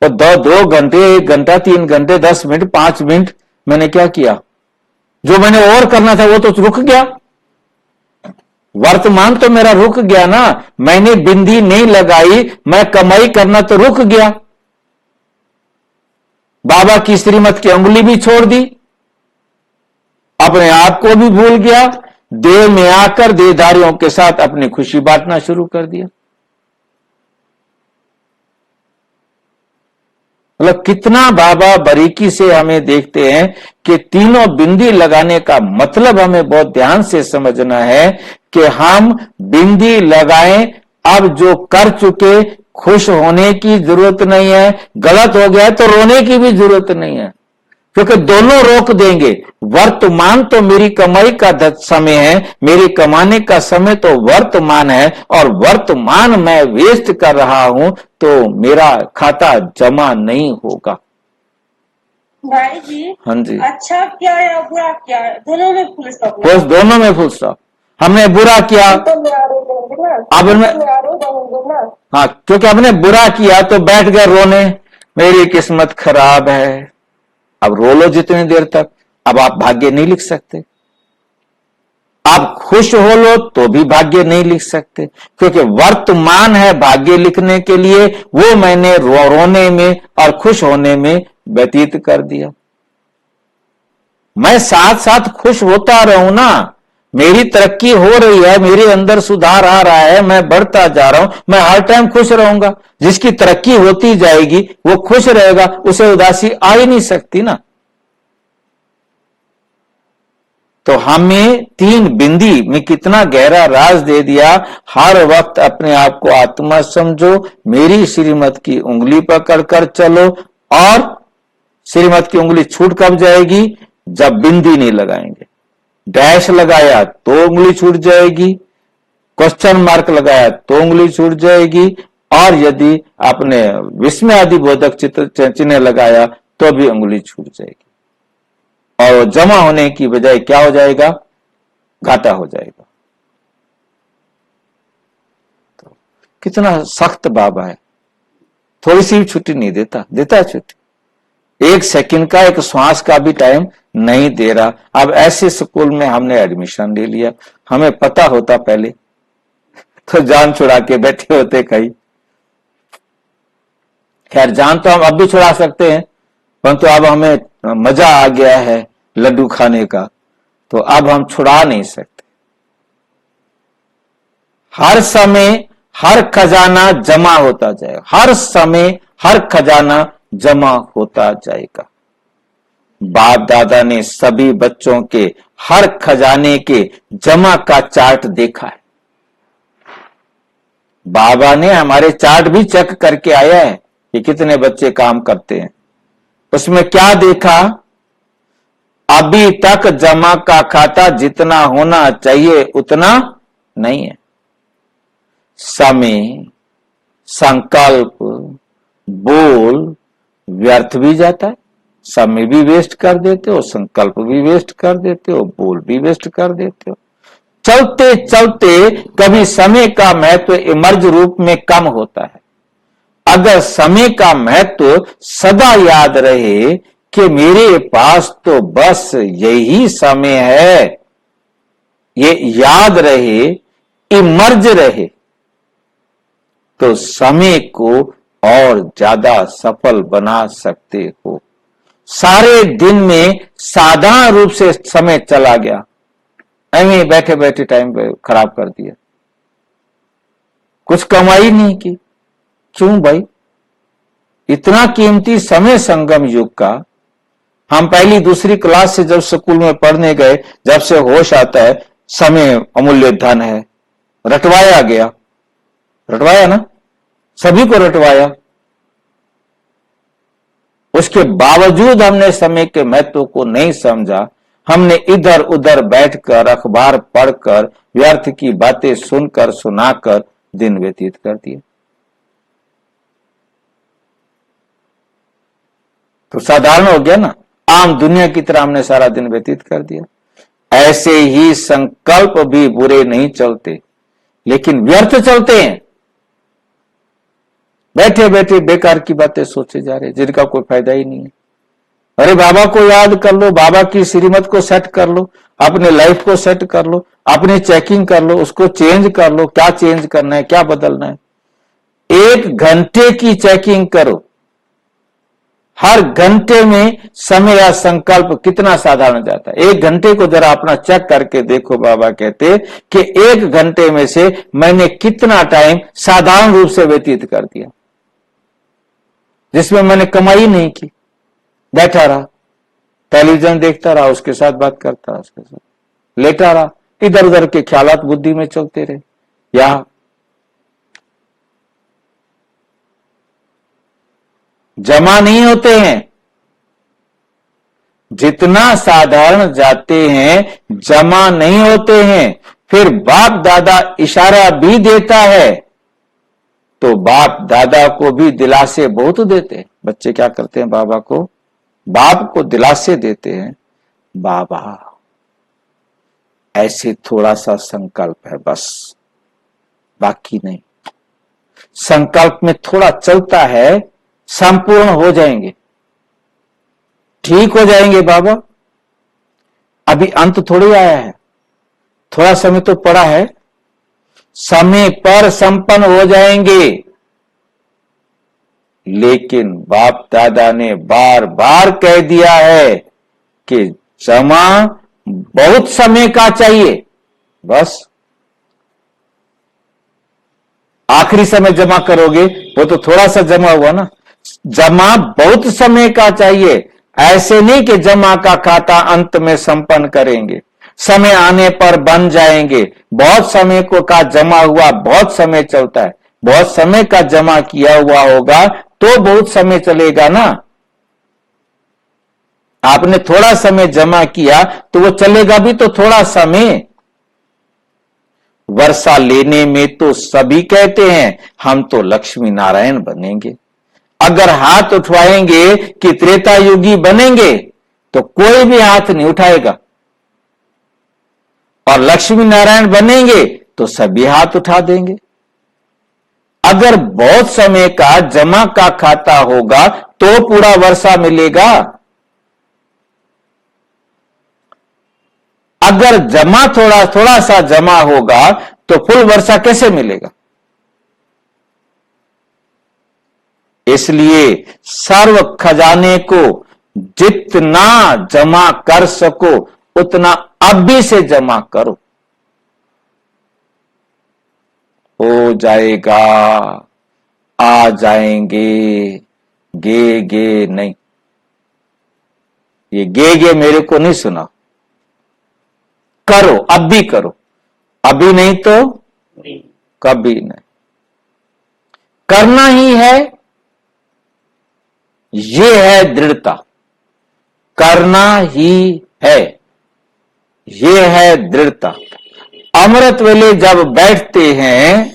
और 2 घंटे, 1 घंटा, 3 घंटे, 10 मिनट, 5 मिनट मैंने क्या किया, जो मैंने और करना था वो तो रुक गया। वर्तमान तो मेरा रुक गया ना, मैंने बिंदी नहीं लगाई, मैं कमाई करना तो रुक गया। बाबा की श्रीमत की अंगुली भी छोड़ दी, अपने आप को भी भूल गया, देह में आकर देहधारियों के साथ अपनी खुशी बांटना शुरू कर दिया। मतलब कितना बाबा बारीकी से हमें देखते हैं कि तीनों बिंदी लगाने का मतलब हमें बहुत ध्यान से समझना है कि हम बिंदी लगाएं, अब जो कर चुके खुश होने की जरूरत नहीं है, गलत हो गया तो रोने की भी जरूरत नहीं है, क्योंकि दोनों रोक देंगे। वर्तमान तो मेरी कमाई का समय है, मेरी कमाने का समय तो वर्तमान है, और वर्तमान मैं वेस्ट कर रहा हूं तो मेरा खाता जमा नहीं होगा। भाई जी, हाँ जी, अच्छा क्या या बुरा क्या, दोनों में फुल स्टॉप। दोनों में फुल स्टॉप। हमने बुरा किया, अब हाँ, क्योंकि हमने बुरा किया तो बैठ गए रोने, मेरी किस्मत खराब है। अब रो लो जितनी देर तक, अब आप भाग्य नहीं लिख सकते। आप खुश हो लो तो भी भाग्य नहीं लिख सकते, क्योंकि वर्तमान है भाग्य लिखने के लिए, वो मैंने रोने में और खुश होने में व्यतीत कर दिया। मैं साथ साथ खुश होता रहूं ना, मेरी तरक्की हो रही है, मेरे अंदर सुधार आ रहा है, मैं बढ़ता जा रहा हूं, मैं हर टाइम खुश रहूंगा। जिसकी तरक्की होती जाएगी वो खुश रहेगा, उसे उदासी आ ही नहीं सकती ना। तो हमें तीन बिंदी में कितना गहरा राज दे दिया। हर वक्त अपने आप को आत्मा समझो, मेरी श्रीमत की उंगली पकड़कर चलो, और श्रीमत की उंगली छूट कब जाएगी, जब बिंदी नहीं लगाएंगे। डैश लगाया तो उंगली छूट जाएगी, क्वेश्चन मार्क लगाया तो उंगली छूट जाएगी, और यदि आपने विस्मय आदि बोधक चिन्ह लगाया तो भी उंगली छूट जाएगी, और जमा होने की बजाय क्या हो जाएगा, घाटा हो जाएगा। तो कितना सख्त बाबा है, थोड़ी सी भी छुट्टी नहीं देता, देता है छुट्टी। 1 सेकंड का, 1 श्वास का भी टाइम नहीं दे रहा। अब ऐसे स्कूल में हमने एडमिशन ले लिया, हमें पता होता पहले तो जान छुड़ा के बैठे होते कहीं। खैर जान तो हम अब भी छुड़ा सकते हैं, परंतु अब हमें मजा आ गया है लड्डू खाने का, तो अब हम छुड़ा नहीं सकते। हर समय हर खजाना जमा होता जाएगा, हर समय हर खजाना जमा होता जाएगा। बाप दादा ने सभी बच्चों के हर खजाने के जमा का चार्ट देखा है। बाबा ने हमारे चार्ट भी चेक करके आया है कि कितने बच्चे काम करते हैं। उसमें क्या देखा? अभी तक जमा का खाता जितना होना चाहिए उतना नहीं है। समय, संकल्प, बोल व्यर्थ भी जाता है। समय भी वेस्ट कर देते हो, संकल्प भी वेस्ट कर देते हो, बोल भी वेस्ट कर देते हो। चलते चलते कभी समय का महत्व इमर्ज रूप में कम होता है। अगर समय का महत्व सदा याद रहे कि मेरे पास तो बस यही समय है, ये याद रहे, इमर्ज रहे, तो समय को और ज्यादा सफल बना सकते हो। सारे दिन में साधारण रूप से समय चला गया, ऐਵੇਂ बैठे बैठे टाइम खराब कर दिया, कुछ कमाई नहीं की। क्यों भाई? इतना कीमती समय संगम युग का। हम पहली दूसरी क्लास से जब स्कूल में पढ़ने गए, जब से होश आता है समय अमूल्य धन है, रटवाया गया, रटवाया ना, सभी को रटवाया। उसके बावजूद हमने समय के महत्व को नहीं समझा। हमने इधर उधर बैठकर अखबार पढ़कर व्यर्थ की बातें सुनकर सुनाकर दिन व्यतीत कर दिया। तो साधारण हो गया ना, आम दुनिया की तरह हमने सारा दिन व्यतीत कर दिया। ऐसे ही संकल्प भी बुरे नहीं चलते, लेकिन व्यर्थ चलते हैं। बैठे बैठे बेकार की बातें सोचे जा रहे, जिनका कोई फायदा ही नहीं है। अरे बाबा को याद कर लो, बाबा की श्रीमत को सेट कर लो, अपने लाइफ को सेट कर लो, अपनी चेकिंग कर लो, उसको चेंज कर लो, क्या चेंज करना है, क्या बदलना है। 1 घंटे की चेकिंग करो। हर घंटे में समय या संकल्प कितना साधारण जाता है। 1 घंटे को जरा अपना चेक करके देखो। बाबा कहते कि 1 घंटे में से मैंने कितना टाइम साधारण रूप से व्यतीत कर दिया, जिसमें मैंने कमाई नहीं की। बैठा रहा, टेलीविजन देखता रहा, उसके साथ बात करता रहा, उसके साथ लेटा रहा, इधर उधर के ख्यालात बुद्धि में चलते रहे। या जमा नहीं होते हैं, जितना साधारण जाते हैं जमा नहीं होते हैं। फिर बाप दादा इशारा भी देता है तो बाप दादा को भी दिलासे बहुत देते हैं। बच्चे क्या करते हैं? बाबा को, बाप को दिलासे देते हैं, बाबा ऐसे थोड़ा सा संकल्प है बस, बाकी नहीं। संकल्प में थोड़ा चलता है, संपूर्ण हो जाएंगे, ठीक हो जाएंगे बाबा। अभी अंत थोड़ी आया है, थोड़ा समय तो पड़ा है, समय पर संपन्न हो जाएंगे। लेकिन बाप दादा ने बार बार कह दिया है कि जमा बहुत समय का चाहिए। बस आखिरी समय जमा करोगे, वो तो थोड़ा सा जमा हुआ ना। जमा बहुत समय का चाहिए। ऐसे नहीं कि जमा का खाता अंत में संपन्न करेंगे, समय आने पर बन जाएंगे। बहुत समय को का जमा हुआ बहुत समय चलता है, बहुत समय का जमा किया हुआ होगा तो बहुत समय चलेगा ना। आपने थोड़ा समय जमा किया तो वो चलेगा भी तो थोड़ा समय। वर्षा लेने में तो सभी कहते हैं हम तो लक्ष्मी नारायण बनेंगे। अगर हाथ उठवाएंगे कि त्रेता युगी बनेंगे तो कोई भी हाथ नहीं उठाएगा, और लक्ष्मी नारायण बनेंगे तो सभी हाथ उठा देंगे। अगर बहुत समय का जमा का खाता होगा तो पूरा वर्षा मिलेगा। अगर जमा थोड़ा थोड़ा सा जमा होगा तो फुल वर्षा कैसे मिलेगा? इसलिए सर्व खजाने को जितना जमा कर सको उतना अभी से जमा करो, हो जाएगा, आ जाएंगे, गे नहीं। ये गे मेरे को नहीं सुना, करो, अब भी करो, अभी नहीं तो कभी नहीं। करना ही है, ये है दृढ़ता, करना ही है, ये है दृढ़ता। अमृत वेले जब बैठते हैं,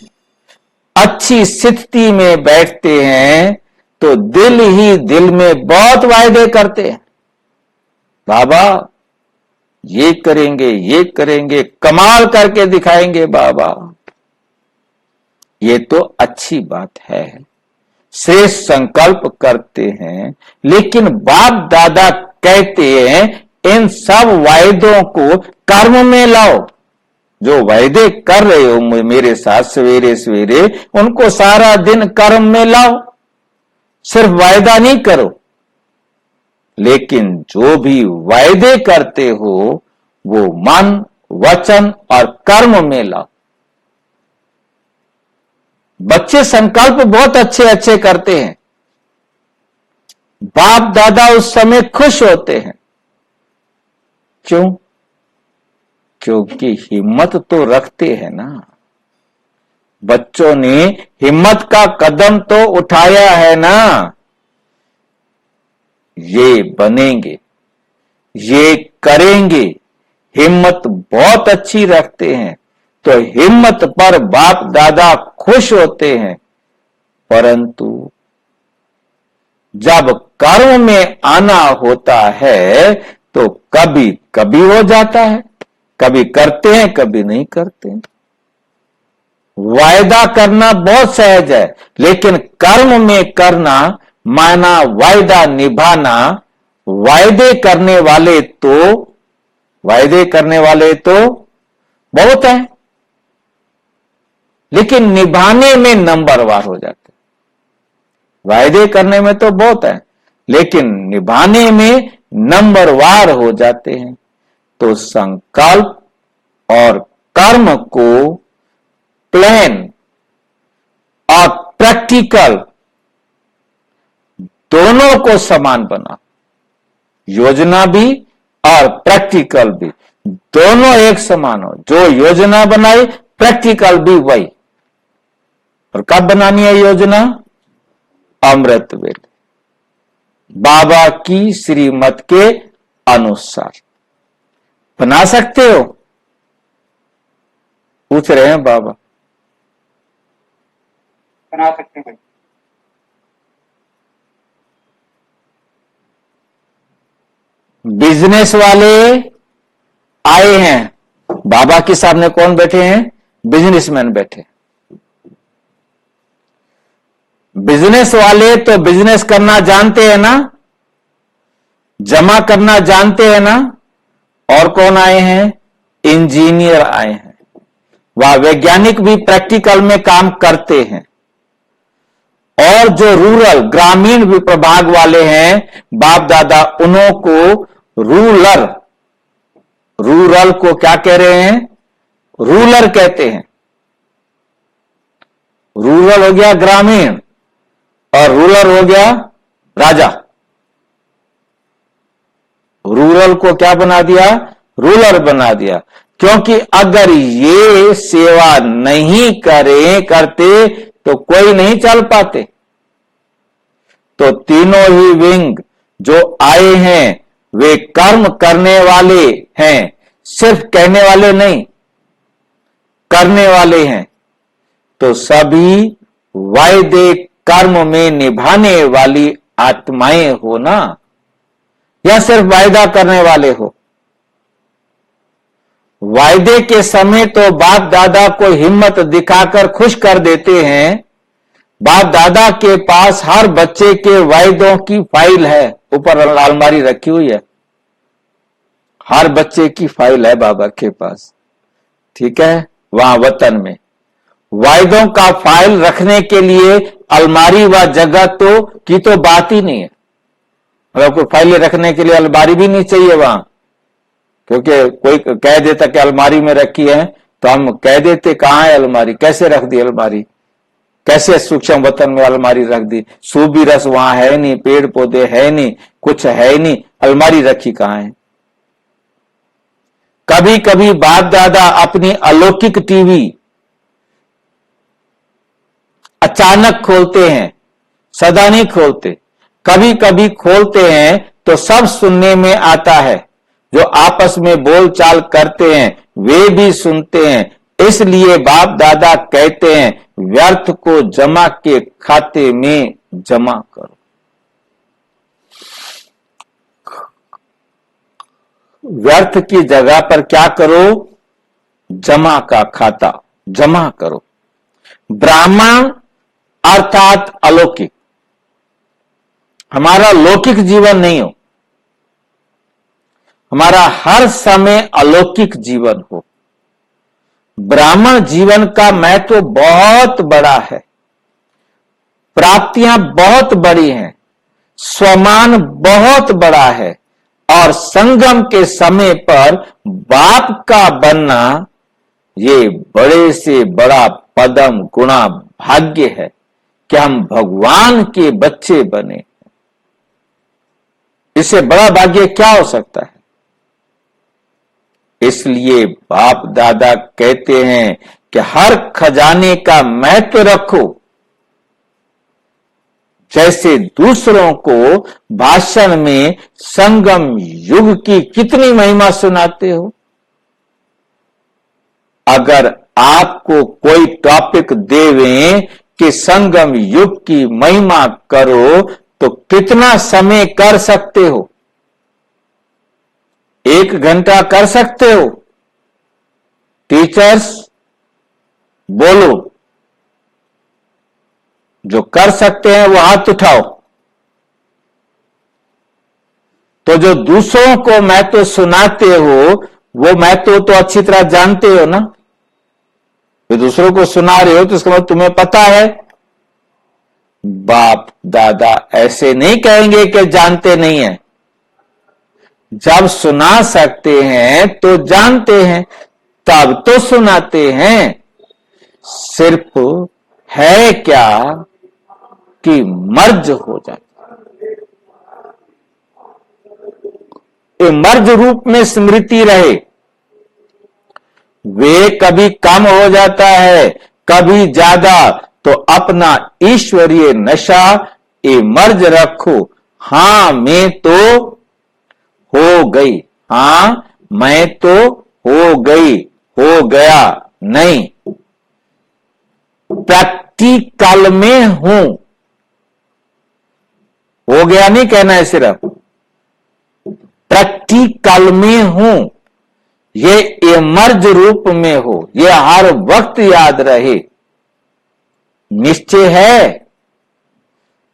अच्छी स्थिति में बैठते हैं, तो दिल ही दिल में बहुत वायदे करते हैं, बाबा ये करेंगे, कमाल करके दिखाएंगे बाबा। ये तो अच्छी बात है, श्रेष्ठ संकल्प करते हैं, लेकिन बाप दादा कहते हैं इन सब वायदों को कर्म में लाओ। जो वायदे कर रहे हो मेरे साथ सवेरे सवेरे, उनको सारा दिन कर्म में लाओ। सिर्फ वायदा नहीं करो, लेकिन जो भी वायदे करते हो वो मन, वचन और कर्म में लाओ। बच्चे संकल्प बहुत अच्छे अच्छे करते हैं, बाप दादा उस समय खुश होते हैं। क्यों? क्योंकि हिम्मत तो रखते हैं ना, बच्चों ने हिम्मत का कदम तो उठाया है ना। ये बनेंगे, ये करेंगे, हिम्मत बहुत अच्छी रखते हैं, तो हिम्मत पर बाप दादा खुश होते हैं। परंतु जब कर्म में आना होता है तो कभी कभी हो जाता है, कभी करते हैं कभी नहीं करते हैं। वायदा करना बहुत सहज है, लेकिन कर्म में करना माना वायदा निभाना। वायदे करने वाले तो बहुत हैं, लेकिन निभाने में नंबरवार हो जाते। वायदे करने में तो बहुत है, लेकिन निभाने में नंबरवार हो जाते हैं। तो संकल्प और कर्म को प्लान और प्रैक्टिकल दोनों को समान बना, योजना भी और प्रैक्टिकल भी, दोनों एक समान हो। जो योजना बनाई प्रैक्टिकल भी वही। और कब बनानी है योजना? अमृत वेले, बाबा की श्रीमत के अनुसार बना सकते हो? पूछ रहे हैं बाबा। बना सकते हैं। बिजनेस वाले आए हैं, बाबा के सामने कौन बैठे हैं? बिजनेसमैन बैठे। बिजनेस वाले तो बिजनेस करना जानते हैं ना, जमा करना जानते हैं ना। और कौन आए हैं? इंजीनियर आए हैं। वह वैज्ञानिक भी प्रैक्टिकल में काम करते हैं। और जो रूरल ग्रामीण विभाग वाले हैं बाप दादा, उन्हों को रूरल को क्या कह रहे हैं? रूलर कहते हैं। रूरल हो गया ग्रामीण और रूलर हो गया राजा। रूरल को क्या बना दिया? रूलर बना दिया। क्योंकि अगर ये सेवा नहीं करते तो कोई नहीं चल पाते। तो तीनों ही विंग जो आए हैं वे कर्म करने वाले हैं, सिर्फ कहने वाले नहीं, करने वाले हैं। तो सभी वायदे कर्म में निभाने वाली आत्माएं हो ना, या सिर्फ वायदा करने वाले हो? वायदे के समय तो बाप दादा को हिम्मत दिखाकर खुश कर देते हैं। बाप दादा के पास हर बच्चे के वायदों की फाइल है, ऊपर अलमारी रखी हुई है। हर बच्चे की फाइल है बाबा के पास, ठीक है। वहां वतन में वायदों का फाइल रखने के लिए अलमारी व जगह तो बात ही नहीं है। मतलब कोई फाइलें रखने के लिए अलमारी भी नहीं चाहिए वहां, क्योंकि कोई कह देता कि अलमारी में रखी है तो हम कह देते कहां है अलमारी, कैसे रख दी अलमारी, कैसे सूक्ष्म वतन में अलमारी रख दी, सूबी रस वहां है नहीं, पेड़ पौधे है नहीं, कुछ है नहीं, अलमारी रखी कहां है। कभी कभी बाप दादा अपनी अलौकिक टीवी अचानक खोलते हैं, सदा नहीं खोलते, कभी कभी खोलते हैं तो सब सुनने में आता है। जो आपस में बोलचाल करते हैं वे भी सुनते हैं। इसलिए बाप दादा कहते हैं व्यर्थ को जमा के खाते में जमा करो। व्यर्थ की जगह पर क्या करो, जमा का खाता जमा करो। ब्राह्मण अर्थात अलौकिक, हमारा लौकिक जीवन नहीं हो, हमारा हर समय अलौकिक जीवन हो। ब्राह्मण जीवन का महत्व बहुत बड़ा है, प्राप्तियां बहुत बड़ी हैं, स्वमान बहुत बड़ा है, और संगम के समय पर बाप का बनना ये बड़े से बड़ा पदम गुणा भाग्य है कि हम भगवान के बच्चे बने। इससे बड़ा भाग्य क्या हो सकता है। इसलिए बाप दादा कहते हैं कि हर खजाने का महत्व रखो। जैसे दूसरों को भाषण में संगम युग की कितनी महिमा सुनाते हो, अगर आपको कोई टॉपिक देवें कि संगम युग की महिमा करो तो कितना समय कर सकते हो? 1 घंटा कर सकते हो? टीचर्स बोलो, जो कर सकते हैं वो हाथ उठाओ। तो जो दूसरों को महत्व सुनाते हो वो महत्व तो अच्छी तरह जानते हो ना। जो दूसरों को सुना रहे हो तो इसका मतलब तुम्हें पता है। बाप दादा ऐसे नहीं कहेंगे कि जानते नहीं है। जब सुना सकते हैं तो जानते हैं, तब तो सुनाते हैं। सिर्फ है क्या कि मर्ज हो जाता, मर्ज रूप में स्मृति रहे। वे कभी कम हो जाता है, कभी ज्यादा, तो अपना ईश्वरीय नशा मर्ज रखो। हां मैं तो हो गई, हां मैं तो हो गई, हो गया नहीं, प्रैक्टिकल में हूं। हो गया नहीं कहना है, सिर्फ प्रैक्टिकल में हूं। ये मर्ज रूप में हो, ये हर वक्त याद रहे। निश्चय है,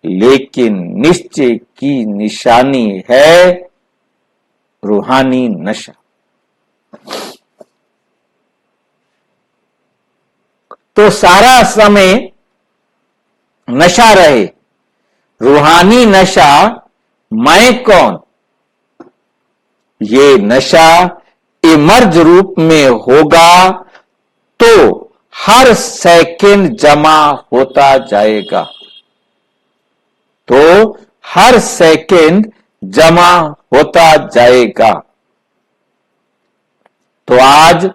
लेकिन निश्चय की निशानी है रूहानी नशा। तो सारा समय नशा रहे, रूहानी नशा। मैं कौन, ये नशा इमर्ज रूप में होगा तो हर सेकंड जमा होता जाएगा, तो हर सेकंड जमा होता जाएगा। तो आज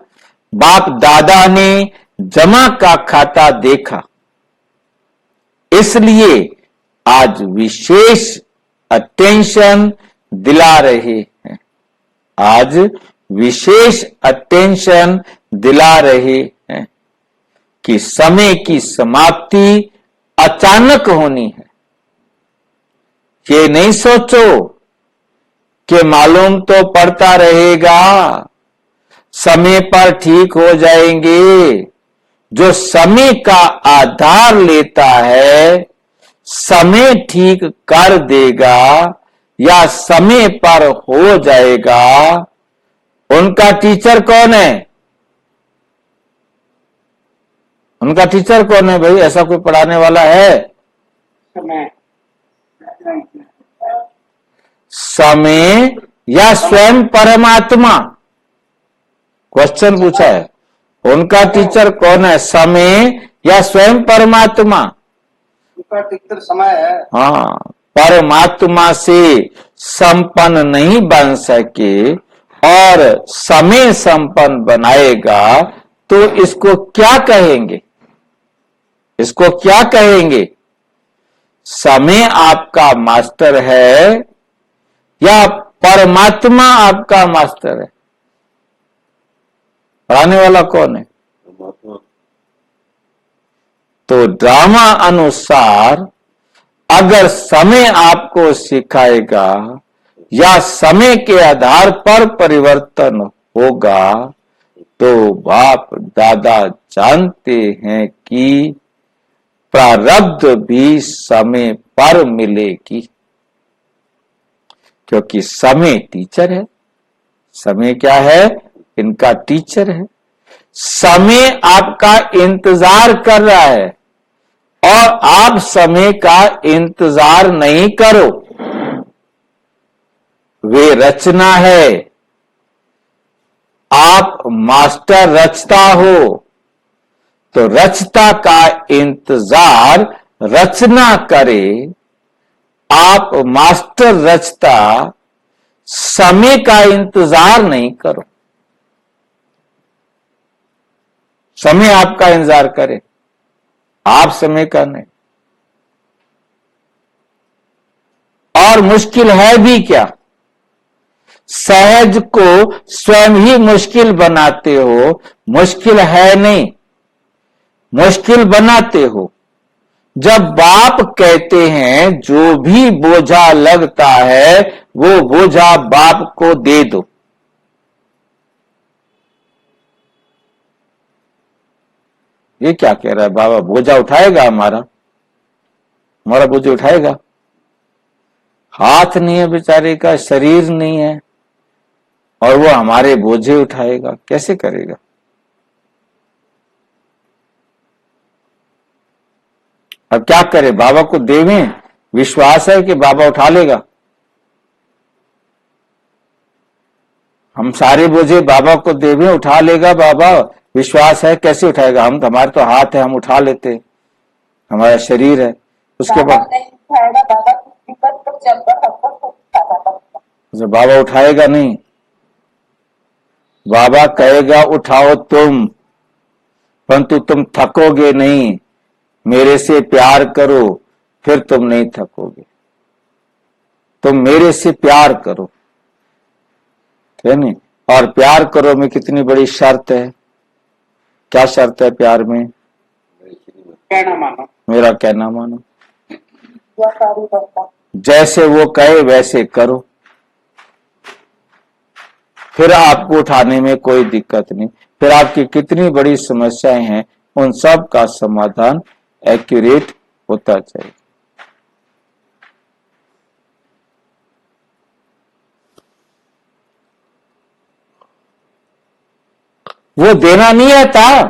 बाप दादा ने जमा का खाता देखा, इसलिए आज विशेष अटेंशन दिला रहे हैं। आज विशेष अटेंशन दिला रहे हैं कि समय की समाप्ति अचानक होनी है। ये नहीं सोचो कि मालूम तो पड़ता रहेगा, समय पर ठीक हो जाएंगे। जो समय का आधार लेता है, समय ठीक कर देगा या समय पर हो जाएगा, उनका टीचर कौन है? उनका टीचर कौन है भाई? ऐसा कोई पढ़ाने वाला है? समय समय या स्वयं परमात्मा? क्वेश्चन पूछा है। उनका टीचर कौन है, समय या स्वयं परमात्मा? उनका टीचर समय है। हाँ, परमात्मा से संपन्न नहीं बन सके और समय संपन्न बनाएगा तो इसको क्या कहेंगे? इसको क्या कहेंगे? समय आपका मास्टर है या परमात्मा आपका मास्टर है? पढ़ाने वाला कौन है? परमात्मा। तो ड्रामा अनुसार अगर समय आपको सिखाएगा या समय के आधार पर परिवर्तन होगा तो बाप दादा जानते हैं कि प्रारब्ध भी समय पर मिलेगी, क्योंकि समय टीचर है। समय क्या है? इनका टीचर है। समय आपका इंतजार कर रहा है और आप समय का इंतजार नहीं करो। वे रचना है, आप मास्टर रचता हो, तो रचता का इंतजार रचना करे। आप मास्टर रचता समय का इंतजार नहीं करो। समय आपका इंतजार करे, आप समय का नहीं। और मुश्किल है भी क्या? सहज को स्वयं ही मुश्किल बनाते हो। मुश्किल है नहीं, मुश्किल बनाते हो। जब बाप कहते हैं जो भी बोझा लगता है वो बोझा बाप को दे दो, ये क्या कह रहा है बाबा? बोझा उठाएगा हमारा बोझा उठाएगा? हाथ नहीं है बेचारे का, शरीर नहीं है, और वो हमारे बोझे उठाएगा? कैसे करेगा? अब क्या करे? बाबा को देवें? विश्वास है कि बाबा उठा लेगा? हम सारे बोझे बाबा को देवें, उठा लेगा बाबा? विश्वास है? कैसे उठाएगा? हम हमारे तो हाथ है, हम उठा लेते, हमारा शरीर है। उसके बाद बाबा उठाएगा नहीं। बाबा कहेगा उठाओ तुम, परंतु तुम थकोगे नहीं। मेरे से प्यार करो, फिर तुम नहीं थकोगे। तुम मेरे से प्यार करो, है नहीं? और प्यार करो में कितनी बड़ी शर्त है। क्या शर्त है प्यार में? कहना मानो, मेरा कहना मानो। जैसे वो कहे वैसे करो, फिर आपको उठाने में कोई दिक्कत नहीं। फिर आपकी कितनी बड़ी समस्याएं हैं उन सब का समाधान एक्यूरेट होता चाहिए। वो देना नहीं आता।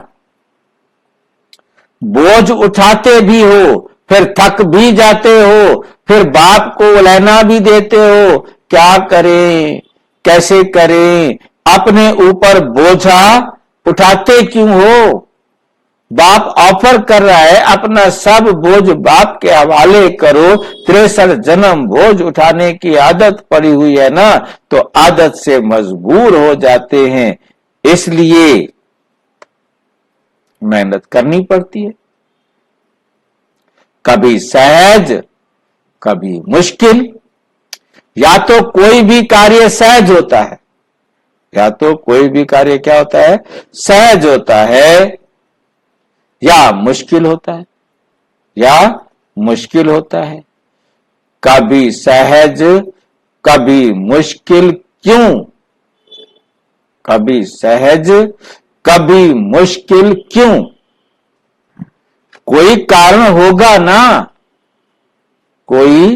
बोझ उठाते भी हो, फिर थक भी जाते हो, फिर बाप को लेना भी देते हो। क्या करें, कैसे करें? अपने ऊपर बोझा उठाते क्यों हो? बाप ऑफर कर रहा है अपना सब बोझ बाप के हवाले करो। 63 जन्म बोझ उठाने की आदत पड़ी हुई है ना, तो आदत से मजबूर हो जाते हैं, इसलिए मेहनत करनी पड़ती है। कभी सहज, कभी मुश्किल। या तो कोई भी कार्य सहज होता है, या तो कोई भी कार्य क्या होता है? सहज होता है, या मुश्किल होता है, या मुश्किल होता है। कभी सहज, कभी मुश्किल। क्यों? कभी सहज, कभी मुश्किल क्यों? कोई कारण होगा ना, कोई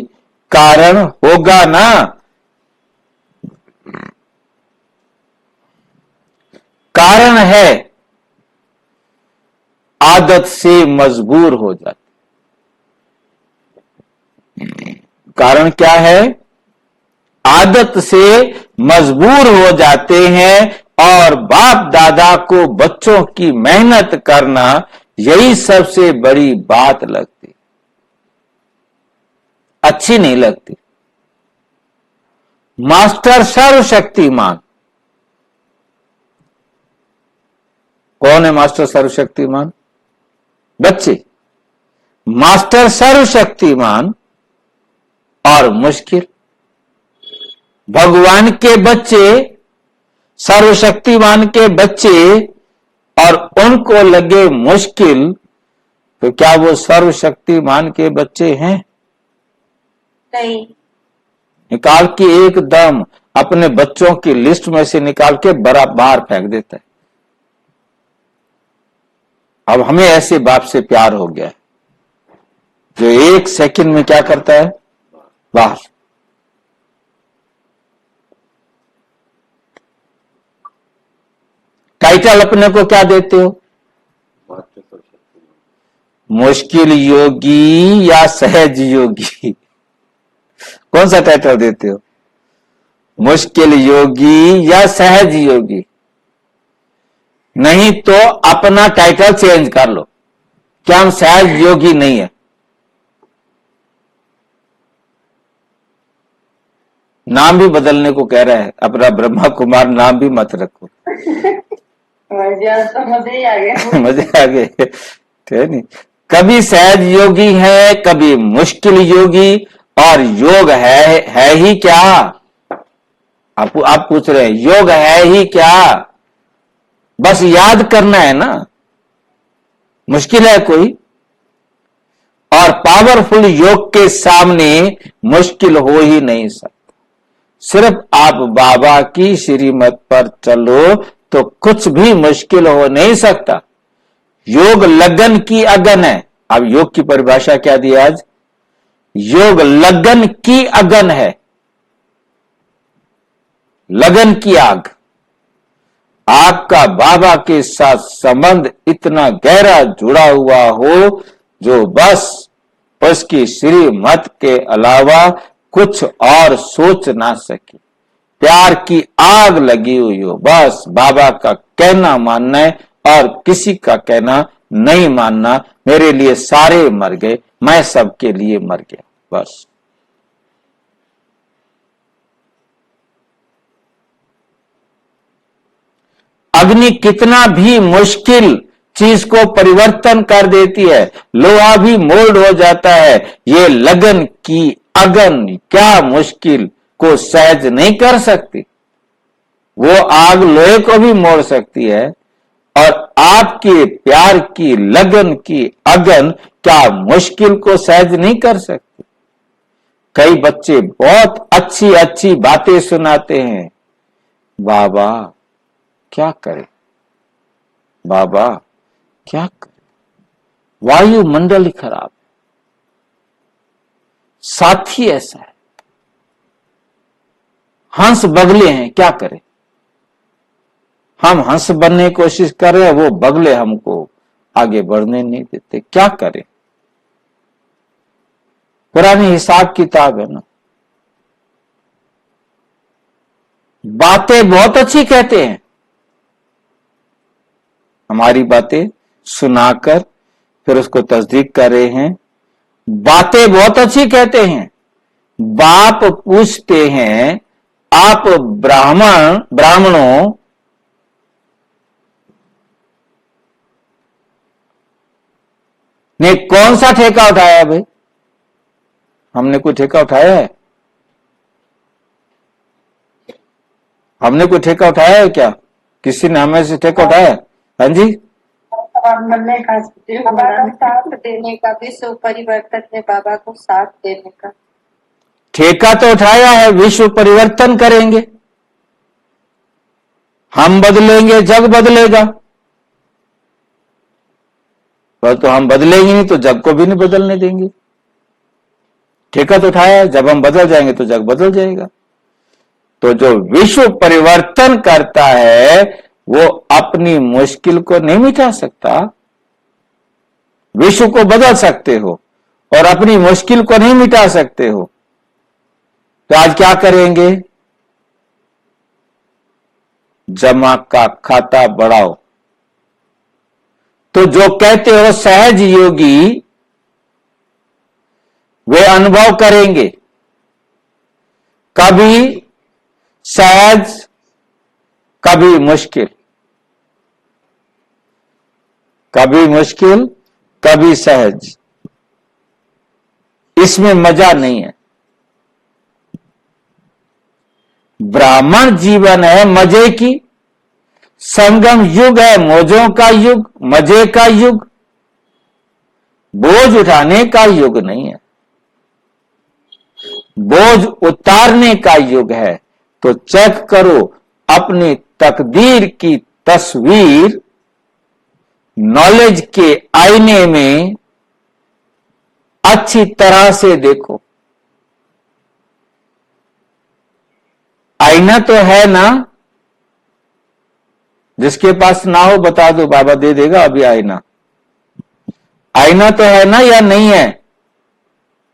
कारण होगा ना। कारण है आदत से मजबूर हो जाते। कारण क्या है? आदत से मजबूर हो जाते हैं और बाप दादा को बच्चों की मेहनत करना यही सबसे बड़ी बात लगती, अच्छी नहीं लगती। मास्टर सर्वशक्तिमान, कौन है मास्टर सर्वशक्तिमान? बच्चे। मास्टर सर्वशक्तिमान और मुश्किल। भगवान के बच्चे, सर्वशक्तिमान के बच्चे और उनको लगे मुश्किल, तो क्या वो सर्वशक्तिमान के बच्चे हैं? नहीं। निकाल के एकदम अपने बच्चों की लिस्ट में से निकाल के बाहर फेंक देता है। अब हमें ऐसे बाप से प्यार हो गया है जो एक सेकंड में क्या करता है? बाहर। टाइटल अपने को क्या देते हो? मुश्किल योगी या सहज योगी? कौन सा टाइटल देते हो? मुश्किल योगी या सहज योगी? नहीं तो अपना टाइटल चेंज कर लो, क्या हम सहज योगी नहीं है? नाम भी बदलने को कह रहा है, अपना ब्रह्मा कुमार नाम भी मत रखो। मजे ही आ गए। मजे आ गए, ठीक नहीं? कभी सहज योगी है, कभी मुश्किल योगी, और योग है ही क्या? आप पूछ रहे हैं योग है ही क्या? बस याद करना है ना, मुश्किल है कोई? और पावरफुल योग के सामने मुश्किल हो ही नहीं सकता। सिर्फ आप बाबा की श्रीमत पर चलो तो कुछ भी मुश्किल हो नहीं सकता। योग लगन की अगन है। अब योग की परिभाषा क्या दी आज? योग लगन की अगन है, लगन की आग। आपका बाबा के साथ संबंध इतना गहरा जुड़ा हुआ हो जो बस उसकी श्रीमत के अलावा कुछ और सोच ना सके। प्यार की आग लगी हुई हो, बस बाबा का कहना मानना है और किसी का कहना नहीं मानना। मेरे लिए सारे मर गए, मैं सबके लिए मर गया, बस। अग्नि कितना भी मुश्किल चीज को परिवर्तन कर देती है, लोहा भी मोल्ड हो जाता है, ये लगन की अगन क्या मुश्किल को सहज नहीं कर सकती? वो आग लोहे को भी मोड़ सकती है, और आपके प्यार की लगन की अगन क्या मुश्किल को सहज नहीं कर सकती? कई बच्चे बहुत अच्छी अच्छी बातें सुनाते हैं, बाबा क्या करे, बाबा क्या करे, वायुमंडल ही खराब, साथी ऐसा है, हंस बगले हैं, क्या करें? हम हंस बनने की कोशिश कर रहे हैं, वो बगले हमको आगे बढ़ने नहीं देते, क्या करें? पुरानी हिसाब किताब है ना। बातें बहुत अच्छी कहते हैं, हमारी बातें सुनाकर फिर उसको तस्दीक कर रहे हैं। बातें बहुत अच्छी कहते हैं, बाप पूछते हैं आप ब्राह्मणों ने कौन सा ठेका उठाया है? भाई हमने कोई ठेका उठाया है? हमने कोई ठेका उठाया है क्या? किसी ने हमें से ठेका उठाया है? हाँ जी, बाबा का साथ देने का, विश्व परिवर्तन में बाबा को साथ देने का ठेका तो उठाया है, विश्व परिवर्तन करेंगे, हम बदलेंगे, जग बदलेगा। तो हम बदलेंगे नहीं तो जग को भी नहीं बदलने देंगे। ठेका तो उठाया है, जब हम बदल जाएंगे तो जग बदल जाएगा। तो जो विश्व परिवर्तन करता है वो अपनी मुश्किल को नहीं मिटा सकता। विश्व को बदल सकते हो और अपनी मुश्किल को नहीं मिटा सकते हो। तो आज क्या करेंगे? जमा का खाता बढ़ाओ। तो जो कहते हो सहज योगी, वे अनुभव करेंगे, कभी सहज कभी मुश्किल, कभी मुश्किल कभी सहज। इसमें मजा नहीं है। ब्राह्मण जीवन है मजे की, संगम युग है मौजों का युग, मजे का युग, बोझ उठाने का युग नहीं है, बोझ उतारने का युग है। तो चेक करो अपनी तकदीर की तस्वीर नॉलेज के आईने में अच्छी तरह से देखो। आईना तो है ना? जिसके पास ना हो बता दो, बाबा दे देगा अभी आईना। आईना तो है ना या नहीं है?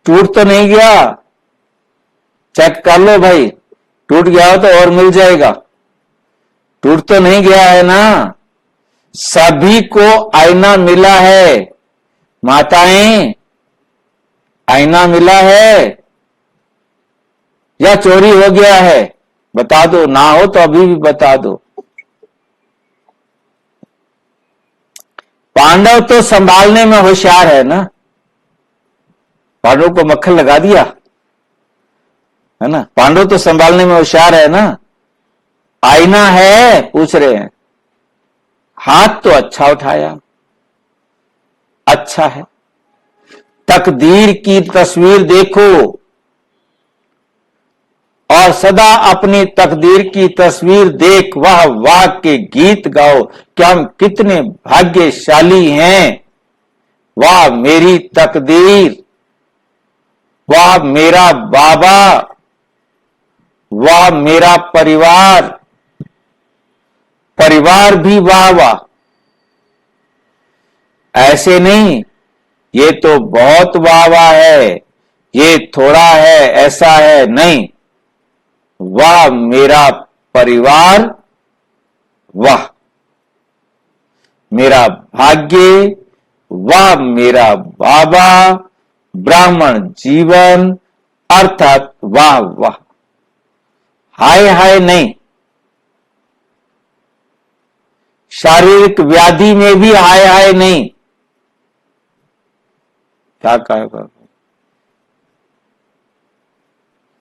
टूट तो नहीं गया? चेक कर लो भाई, टूट गया हो तो और मिल जाएगा। टूट तो नहीं गया है ना? सभी को आईना मिला है। माताएं, आईना मिला है या चोरी हो गया है? बता दो, ना हो तो अभी भी बता दो। पांडव तो संभालने में होशियार है ना? पांडव को मक्खन लगा दिया है ना? पांडव तो संभालने में होशियार है ना? आईना है पूछ रहे हैं। हाथ तो अच्छा उठाया, अच्छा है। तकदीर की तस्वीर देखो और सदा अपनी तकदीर की तस्वीर देख वाह वाह के गीत गाओ कि हम कितने भाग्यशाली हैं। वाह मेरी तकदीर, वाह मेरा बाबा, वाह मेरा परिवार, परिवार भी वाह वाह। ऐसे नहीं ये तो बहुत वाह वाह है, ये थोड़ा है, ऐसा है नहीं। वाह मेरा परिवार, वाह मेरा भाग्य, वाह मेरा बाबा, ब्राह्मण जीवन, अर्थात वाह वाह। हाय हाय नहीं। शारीरिक व्याधि में भी हाय हाय नहीं। क्या कहा बाबा?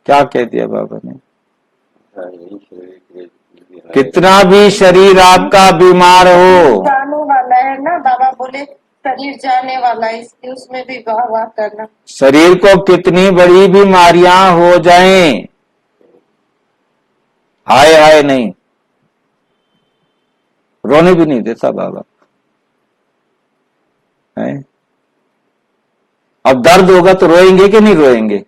क्या कह दिया बाबा ने? कितना भी शरीर आपका बीमार हो, जाने वाला है ना, बाबा बोले शरीर जाने वाला है, इसलिए उसमें भी वाह वाह करना। शरीर को कितनी बड़ी बीमारियां हो जाएं, हाय हाय नहीं। रोने भी नहीं देता बाबा है? अब दर्द होगा तो रोएंगे कि नहीं रोएंगे?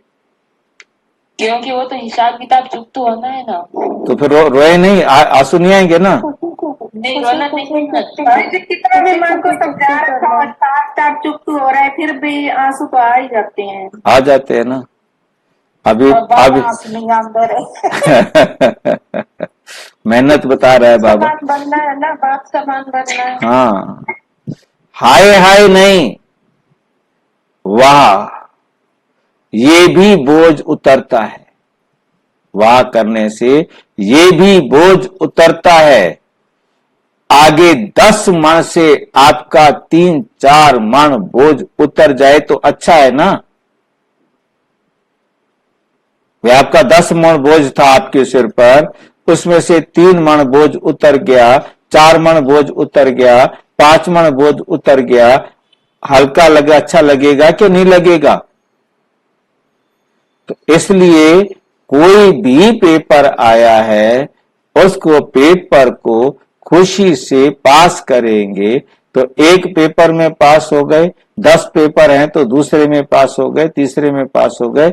क्योंकि वो तो हिसाब किताब चुप तो होना है ना। तो फिर रोए नहीं, आंसू नहीं आएंगे ना? नहीं रोना नहीं वैसे कितना भी मन को समझा रखा और साफ चुप तो हो रहा है, फिर भी आंसू तो आ ही जाते हैं। आ जाते हैं ना। अभी अंदर है। मेहनत बता रहा है बाबा। सामान बनना है ना, बाप सामान बनना है। हाँ, हाय हाय नहीं, वाह ये भी बोझ उतरता है। वाह करने से ये भी बोझ उतरता है। आगे 10 मन से आपका 3-4 मन बोझ उतर जाए तो अच्छा है ना? वे आपका 10 मन बोझ था आपके सिर पर, उसमें से 3 मन बोझ उतर गया, 4 मन बोझ उतर गया, 5 मन बोझ उतर गया। हल्का लगे, अच्छा लगेगा कि नहीं लगेगा? तो इसलिए कोई भी पेपर आया है उसको पेपर को खुशी से पास करेंगे। तो एक पेपर में पास हो गए, 10 पेपर हैं तो दूसरे में पास हो गए, तीसरे में पास हो गए,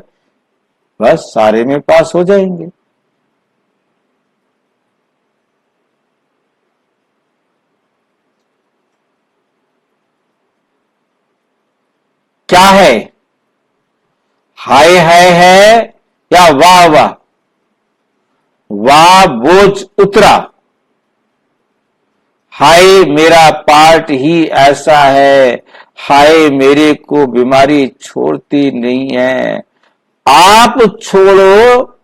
बस सारे में पास हो जाएंगे। क्या है? हाय हाय है या वाह वाह? वाह बोझ उतरा, हाय मेरा पार्ट ही ऐसा है, हाय मेरे को बीमारी छोड़ती नहीं है। आप छोड़ो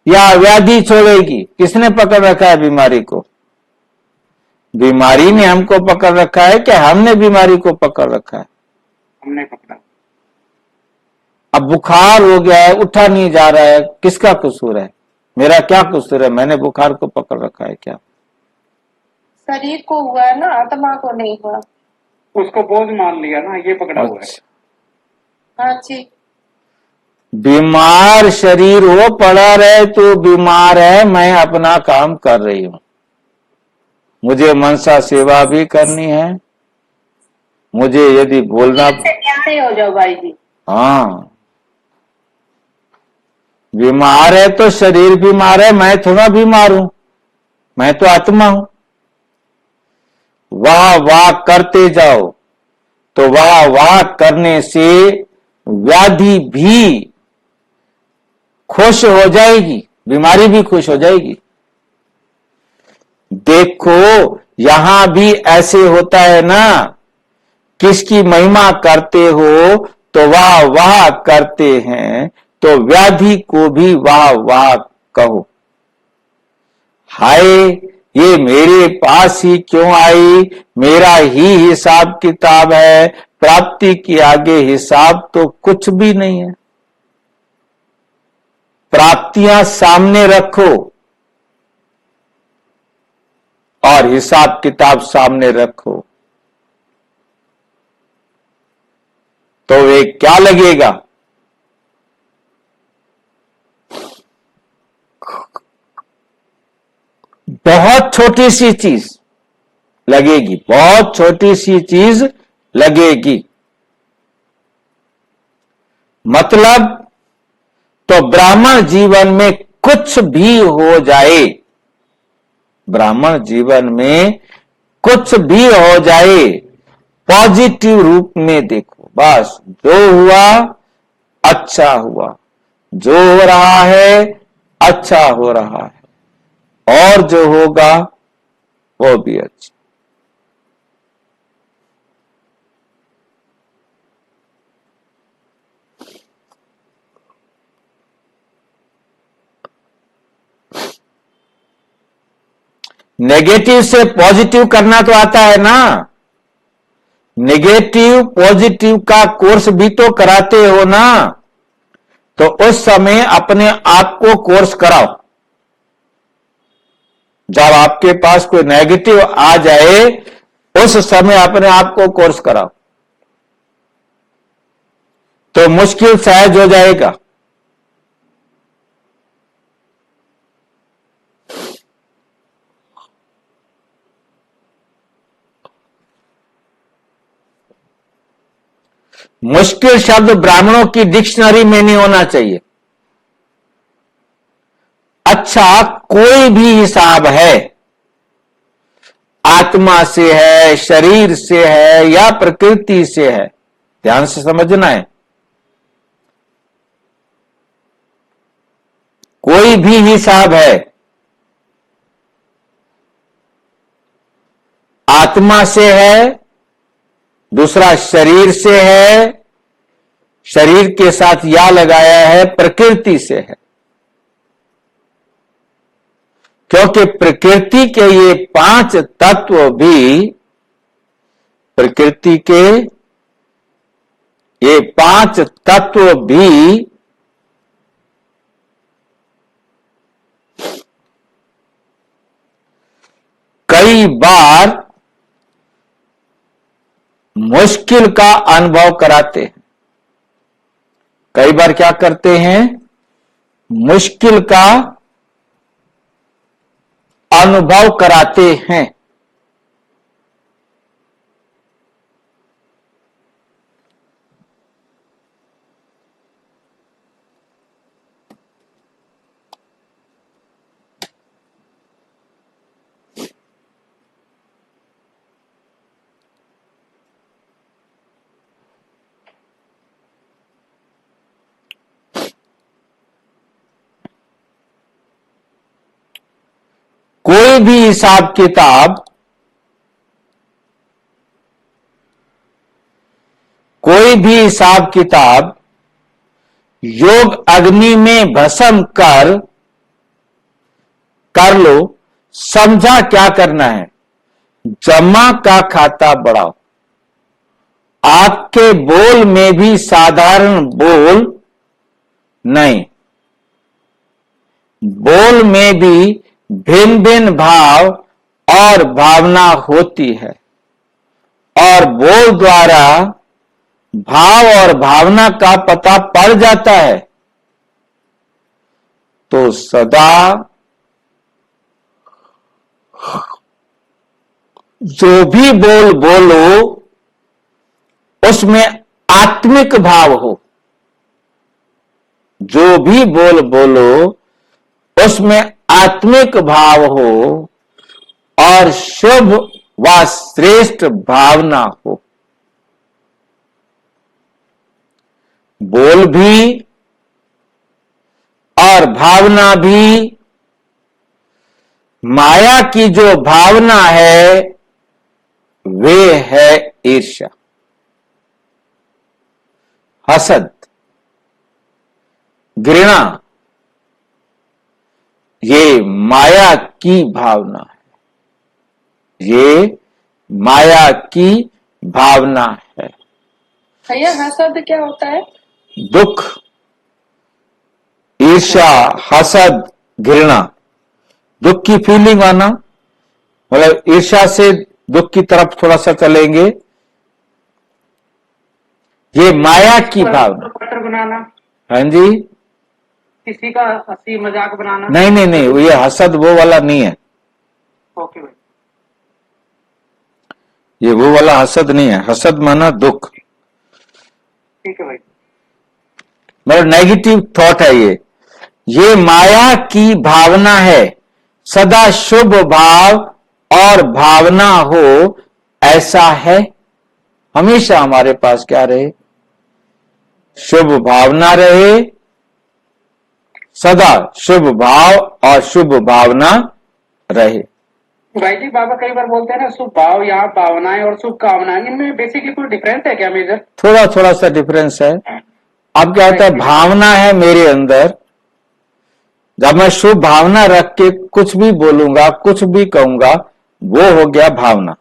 या व्याधि छोड़ेगी? किसने पकड़ रखा है बीमारी को? बीमारी ने हमको पकड़ रखा है कि हमने बीमारी को पकड़ रखा है? हमने पकड़ा। अब बुखार हो गया है, उठा नहीं जा रहा है, किसका कसूर है? मेरा क्या कसूर है? मैंने बुखार को पकड़ रखा है क्या? शरीर को हुआ है ना, आत्मा को नहीं हुआ। उसको बोझ मान लिया ना, ये पकड़ा हुआ है। अच्छा, हाँ जी। बीमार शरीर हो, पड़ा रहे तो बीमार है, मैं अपना काम कर रही हूं, मुझे मनसा सेवा भी करनी है, मुझे यदि बोलना ज्ञानी हो जाओ भाई जी। हाँ, बीमार है तो शरीर बीमार है, मैं थोड़ा बीमार हूं, मैं तो आत्मा हूं। वाह वाह करते जाओ तो वाह वाह करने से व्याधि भी खुश हो जाएगी, बीमारी भी खुश हो जाएगी। देखो यहां भी ऐसे होता है ना, किसकी महिमा करते हो तो वाह वाह करते हैं, तो व्याधि को भी वाह वाह कहो। हाय ये मेरे पास ही क्यों आई, मेरा ही हिसाब किताब है, प्राप्ति के आगे हिसाब तो कुछ भी नहीं है। प्राप्तियां सामने रखो और हिसाब किताब सामने रखो, तो वे क्या लगेगा? बहुत छोटी सी चीज लगेगी, बहुत छोटी सी चीज लगेगी। मतलब तो ब्राह्मण जीवन में कुछ भी हो जाए, ब्राह्मण जीवन में कुछ भी हो जाए, पॉजिटिव रूप में देखो। बस जो हुआ अच्छा हुआ, जो हो रहा है अच्छा हो रहा है, और जो होगा वो भी अच्छा। नेगेटिव से पॉजिटिव करना तो आता है ना, नेगेटिव पॉजिटिव का कोर्स भी तो कराते हो ना, तो उस समय अपने आप को कोर्स कराओ। जब आपके पास कोई नेगेटिव आ जाए उस समय अपने आप को कोर्स कराओ, तो मुश्किल सहज हो जाएगा। मुश्किल शब्द ब्राह्मणों की डिक्शनरी में नहीं होना चाहिए। अच्छा कोई भी हिसाब है, आत्मा से है, शरीर से है या प्रकृति से है, ध्यान से समझना है। कोई भी हिसाब है, आत्मा से है, दूसरा शरीर से है, शरीर के साथ या लगाया है प्रकृति से है, क्योंकि प्रकृति के ये 5 तत्व भी, प्रकृति के ये 5 तत्व भी कई बार मुश्किल का अनुभव कराते हैं। कई बार क्या करते हैं? मुश्किल का अनुभव कराते हैं। कोई भी हिसाब किताब, कोई भी हिसाब किताब योग अग्नि में भस्म कर लो। समझा क्या करना है? जमा का खाता बढ़ाओ। आपके बोल में भी साधारण बोल नहीं, बोल में भी भिन्न भिन्न भाव और भावना होती है, और बोल द्वारा भाव और भावना का पता पड़ जाता है। तो सदा जो भी बोल बोलो उसमें आत्मिक भाव हो। जो भी बोल बोलो उसमें आत्मिक भाव हो और शुभ व श्रेष्ठ भावना हो। बोल भी और भावना भी, माया की जो भावना है वे है ईर्ष्या, हसद, घृणा। ये माया की भावना है, ये माया की भावना है। भैया हसद क्या होता है? दुख, ईर्ष्या, हसद, घृणा, दुख की फीलिंग आना। मतलब ईर्ष्या से दुख की तरफ थोड़ा सा चलेंगे, ये माया की भावना। पत्र बनाना, हाँ जी, किसी का हंसी मजाक बनाना। नहीं नहीं नहीं, ये हसद वो वाला नहीं है। ओके भाई। ये वो वाला हसद नहीं है। हसद माना दुख, ठीक है भाई। मतलब नेगेटिव थॉट है ये माया की भावना है। सदा शुभ भाव और भावना हो, ऐसा है। हमेशा हमारे पास क्या रहे? शुभ भावना रहे, सदा शुभ भाव और शुभ भावना रहे। भाई जी, बाबा कई बार बोलते हैं ना शुभ भाव, यहाँ भावनाएं और शुभ कामनाएं, इनमें बेसिकली कोई डिफरेंस है क्या मेजर? थोड़ा थोड़ा सा डिफरेंस है। अब क्या होता है, भावना है मेरे अंदर, जब मैं शुभ भावना रख के कुछ भी बोलूंगा, कुछ भी कहूंगा, वो हो गया भावना।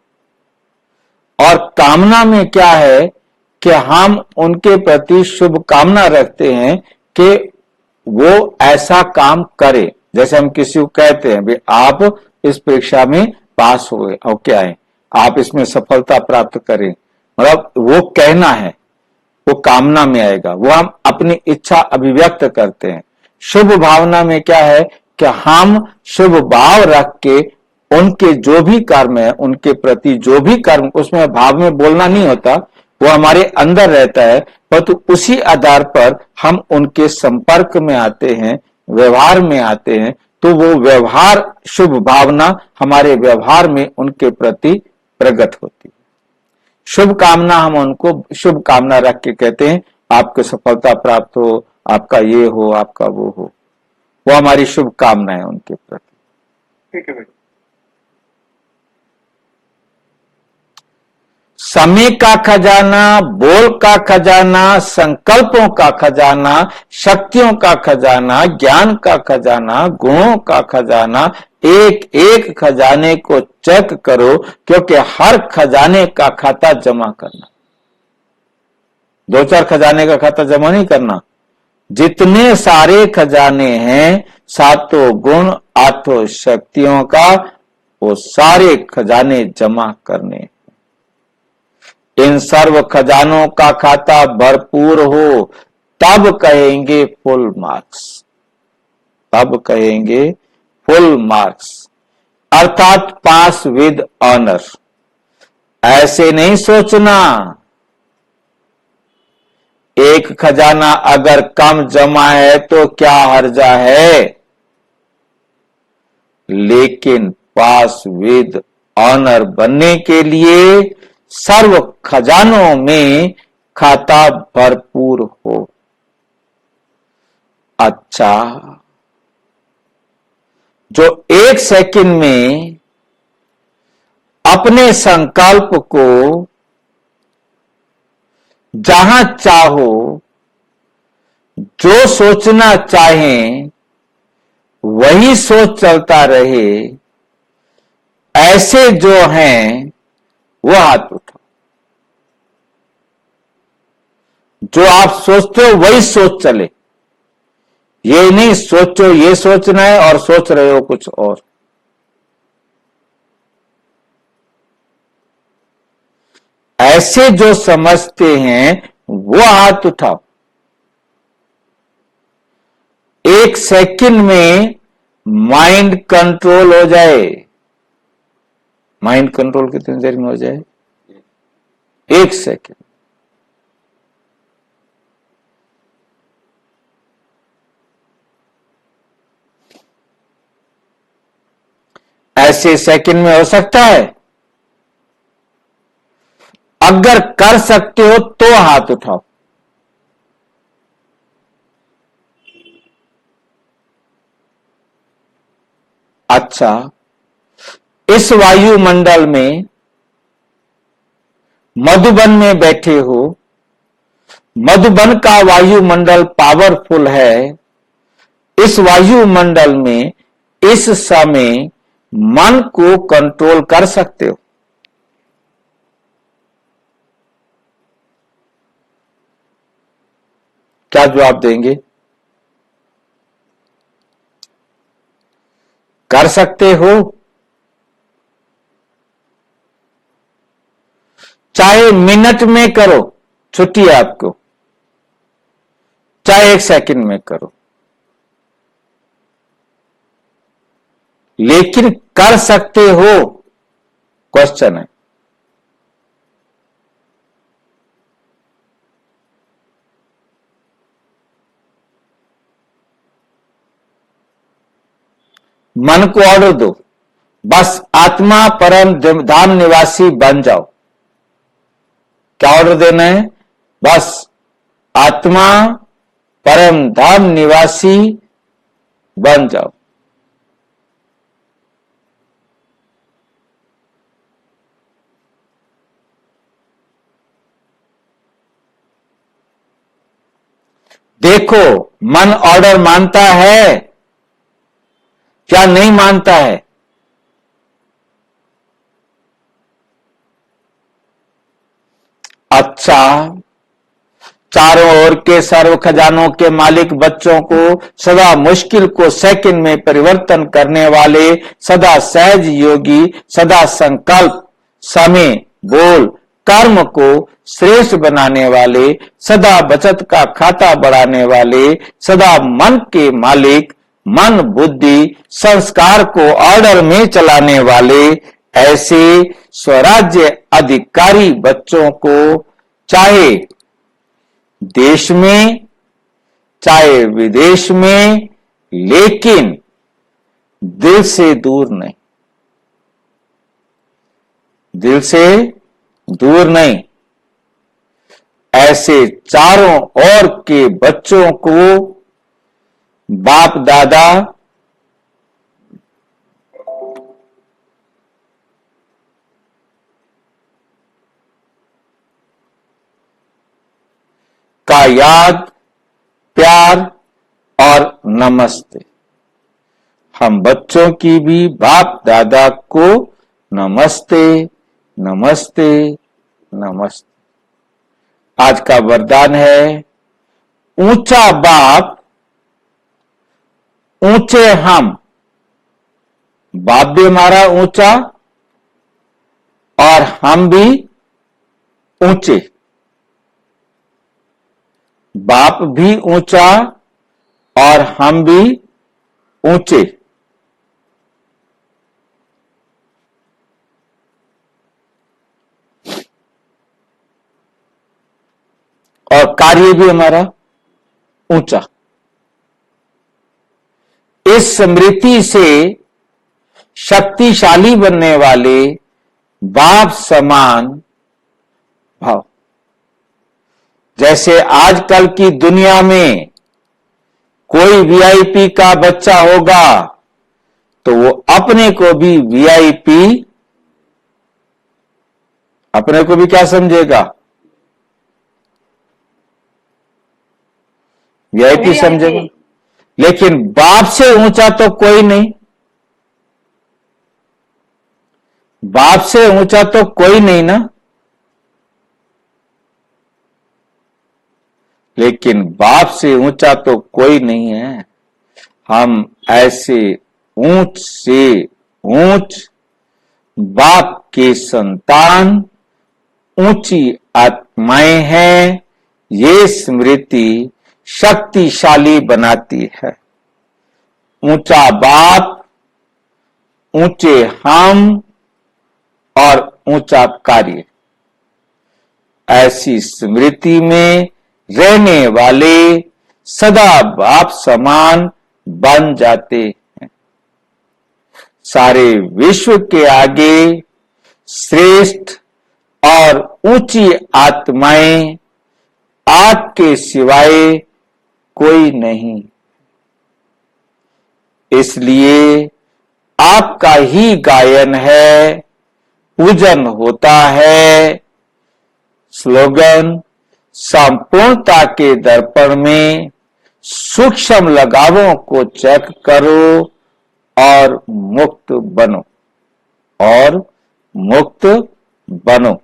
और कामना में क्या है कि हम उनके प्रति शुभ कामना रखते हैं कि वो ऐसा काम करे। जैसे हम किसी को कहते हैं भाई आप इस परीक्षा में पास हो गए, और क्या है, आप इसमें सफलता प्राप्त करें, मतलब वो कहना है, वो कामना में आएगा। वो हम अपनी इच्छा अभिव्यक्त करते हैं। शुभ भावना में क्या है कि हम शुभ भाव रख के उनके जो भी कर्म है, उनके प्रति जो भी कर्म, उसमें भाव में बोलना नहीं होता, वो हमारे अंदर रहता है, परंतु उसी आधार पर हम उनके संपर्क में आते हैं, व्यवहार में आते हैं, तो वो व्यवहार, शुभ भावना हमारे व्यवहार में उनके प्रति प्रकट होती है। शुभ कामना, हम उनको शुभ कामना रख के कहते हैं आपको सफलता प्राप्त हो, आपका ये हो, आपका वो हो, वो हमारी शुभ कामना है उनके प्रति। ठीक है भाई। समय का खजाना, बोल का खजाना, संकल्पों का खजाना, शक्तियों का खजाना, ज्ञान का खजाना, गुणों का खजाना, एक एक खजाने को चेक करो, क्योंकि हर खजाने का खाता जमा करना। दो चार खजाने का खाता जमा नहीं करना। जितने सारे खजाने हैं, सातों गुण, आठों शक्तियों का, वो सारे खजाने जमा करने। इन सर्व खजानों का खाता भरपूर हो, तब कहेंगे फुल मार्क्स, तब कहेंगे फुल मार्क्स, अर्थात पास विद ऑनर। ऐसे नहीं सोचना एक खजाना अगर कम जमा है तो क्या हर्जा है, लेकिन पास विद ऑनर बनने के लिए सर्व खजानों में खाता भरपूर हो। अच्छा, जो 1 सेकंड में अपने संकल्प को जहां चाहो जो सोचना चाहें वही सोच चलता रहे, ऐसे जो हैं वो हाथ उठाओ। जो आप सोचते हो वही सोच चले, ये नहीं सोचो ये सोचना है और सोच रहे हो कुछ और। ऐसे जो समझते हैं वो हाथ उठाओ। 1 सेकंड में माइंड कंट्रोल हो जाए। माइंड कंट्रोल कितनी देर में हो जाए? 1 सेकंड। ऐसे सेकंड में हो सकता है? अगर कर सकते हो तो हाथ उठाओ। अच्छा, इस वायुमंडल में मधुबन में बैठे हो, मधुबन का वायुमंडल पावरफुल है। इस वायुमंडल में इस समय मन को कंट्रोल कर सकते हो। क्या जवाब देंगे? कर सकते हो? चाहे मिनट में करो, छुट्टी है आपको, चाहे 1 सेकंड में करो, लेकिन कर सकते हो, क्वेश्चन है। मन को ऑर्डर दो, बस आत्मा परम धाम निवासी बन जाओ। क्या ऑर्डर देना है? बस आत्मा परम धाम निवासी बन जाओ। देखो, मन ऑर्डर मानता है क्या नहीं मानता है? अच्छा, चारों ओर के सर्व खजानों के मालिक बच्चों को सदा मुश्किल को सेकंड में परिवर्तन करने वाले, सदा सहज योगी, सदा संकल्प, समय, बोल, कर्म को श्रेष्ठ बनाने वाले, सदा बचत का खाता बढ़ाने वाले, सदा मन के मालिक, मन बुद्धि संस्कार को ऑर्डर में चलाने वाले, ऐसे स्वराज्य अधिकारी बच्चों को चाहे देश में चाहे विदेश में, लेकिन दिल से दूर नहीं, दिल से दूर नहीं, ऐसे चारों ओर के बच्चों को बाप दादा का याद, प्यार और नमस्ते। हम बच्चों की भी बाप दादा को नमस्ते नमस्ते नमस्ते। आज का वरदान है, ऊंचा बाप ऊंचे हम। बाप भी हमारा ऊंचा और हम भी ऊंचे। बाप भी ऊंचा और हम भी ऊंचे। और कार्य भी हमारा ऊंचा। इस स्मृति से शक्तिशाली बनने वाले बाप समान भाव। जैसे आजकल की दुनिया में कोई वीआईपी का बच्चा होगा तो वो अपने को भी वीआईपी, अपने को भी क्या समझेगा? वीआईपी समझेगा। लेकिन बाप से ऊंचा तो कोई नहीं, बाप से ऊंचा तो कोई नहीं ना। लेकिन बाप से ऊंचा तो कोई नहीं है। हम ऐसे ऊंच से ऊंच बाप के संतान, ऊंची आत्माएं हैं। ये स्मृति शक्तिशाली बनाती है। ऊंचा बाप, ऊंचे हम और ऊंचा कार्य, ऐसी स्मृति में रहने वाले सदा बाप समान बन जाते हैं। सारे विश्व के आगे श्रेष्ठ और ऊंची आत्माएं आपके सिवाय कोई नहीं। इसलिए आपका ही गायन है, पूजन होता है। स्लोगन, संपूर्णता के दर्पण में सूक्ष्म लगावों को चेक करो और मुक्त बनो, और मुक्त बनो।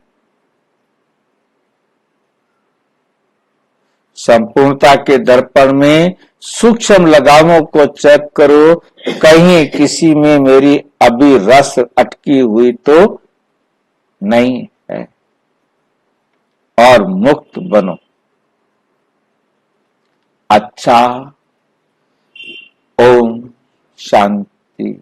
संपूर्णता के दर्पण में सूक्ष्म लगावों को चेक करो, कहीं किसी में मेरी अभी रस अटकी हुई तो नहीं है, और मुक्त बनो। अच्छा, ओम शांति।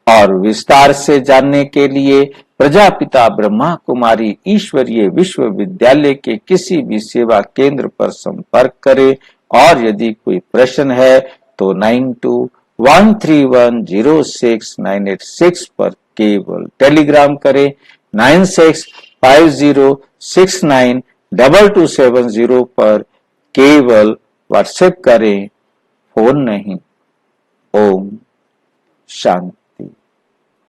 और विस्तार से जानने के लिए प्रजापिता ब्रह्मा कुमारी ईश्वरीय विश्वविद्यालय के किसी भी सेवा केंद्र पर संपर्क करें। और यदि कोई प्रश्न है तो 9213106986 पर केवल टेलीग्राम करें। 9650692270 पर केवल व्हाट्सएप करें, फोन नहीं। ओम शांति।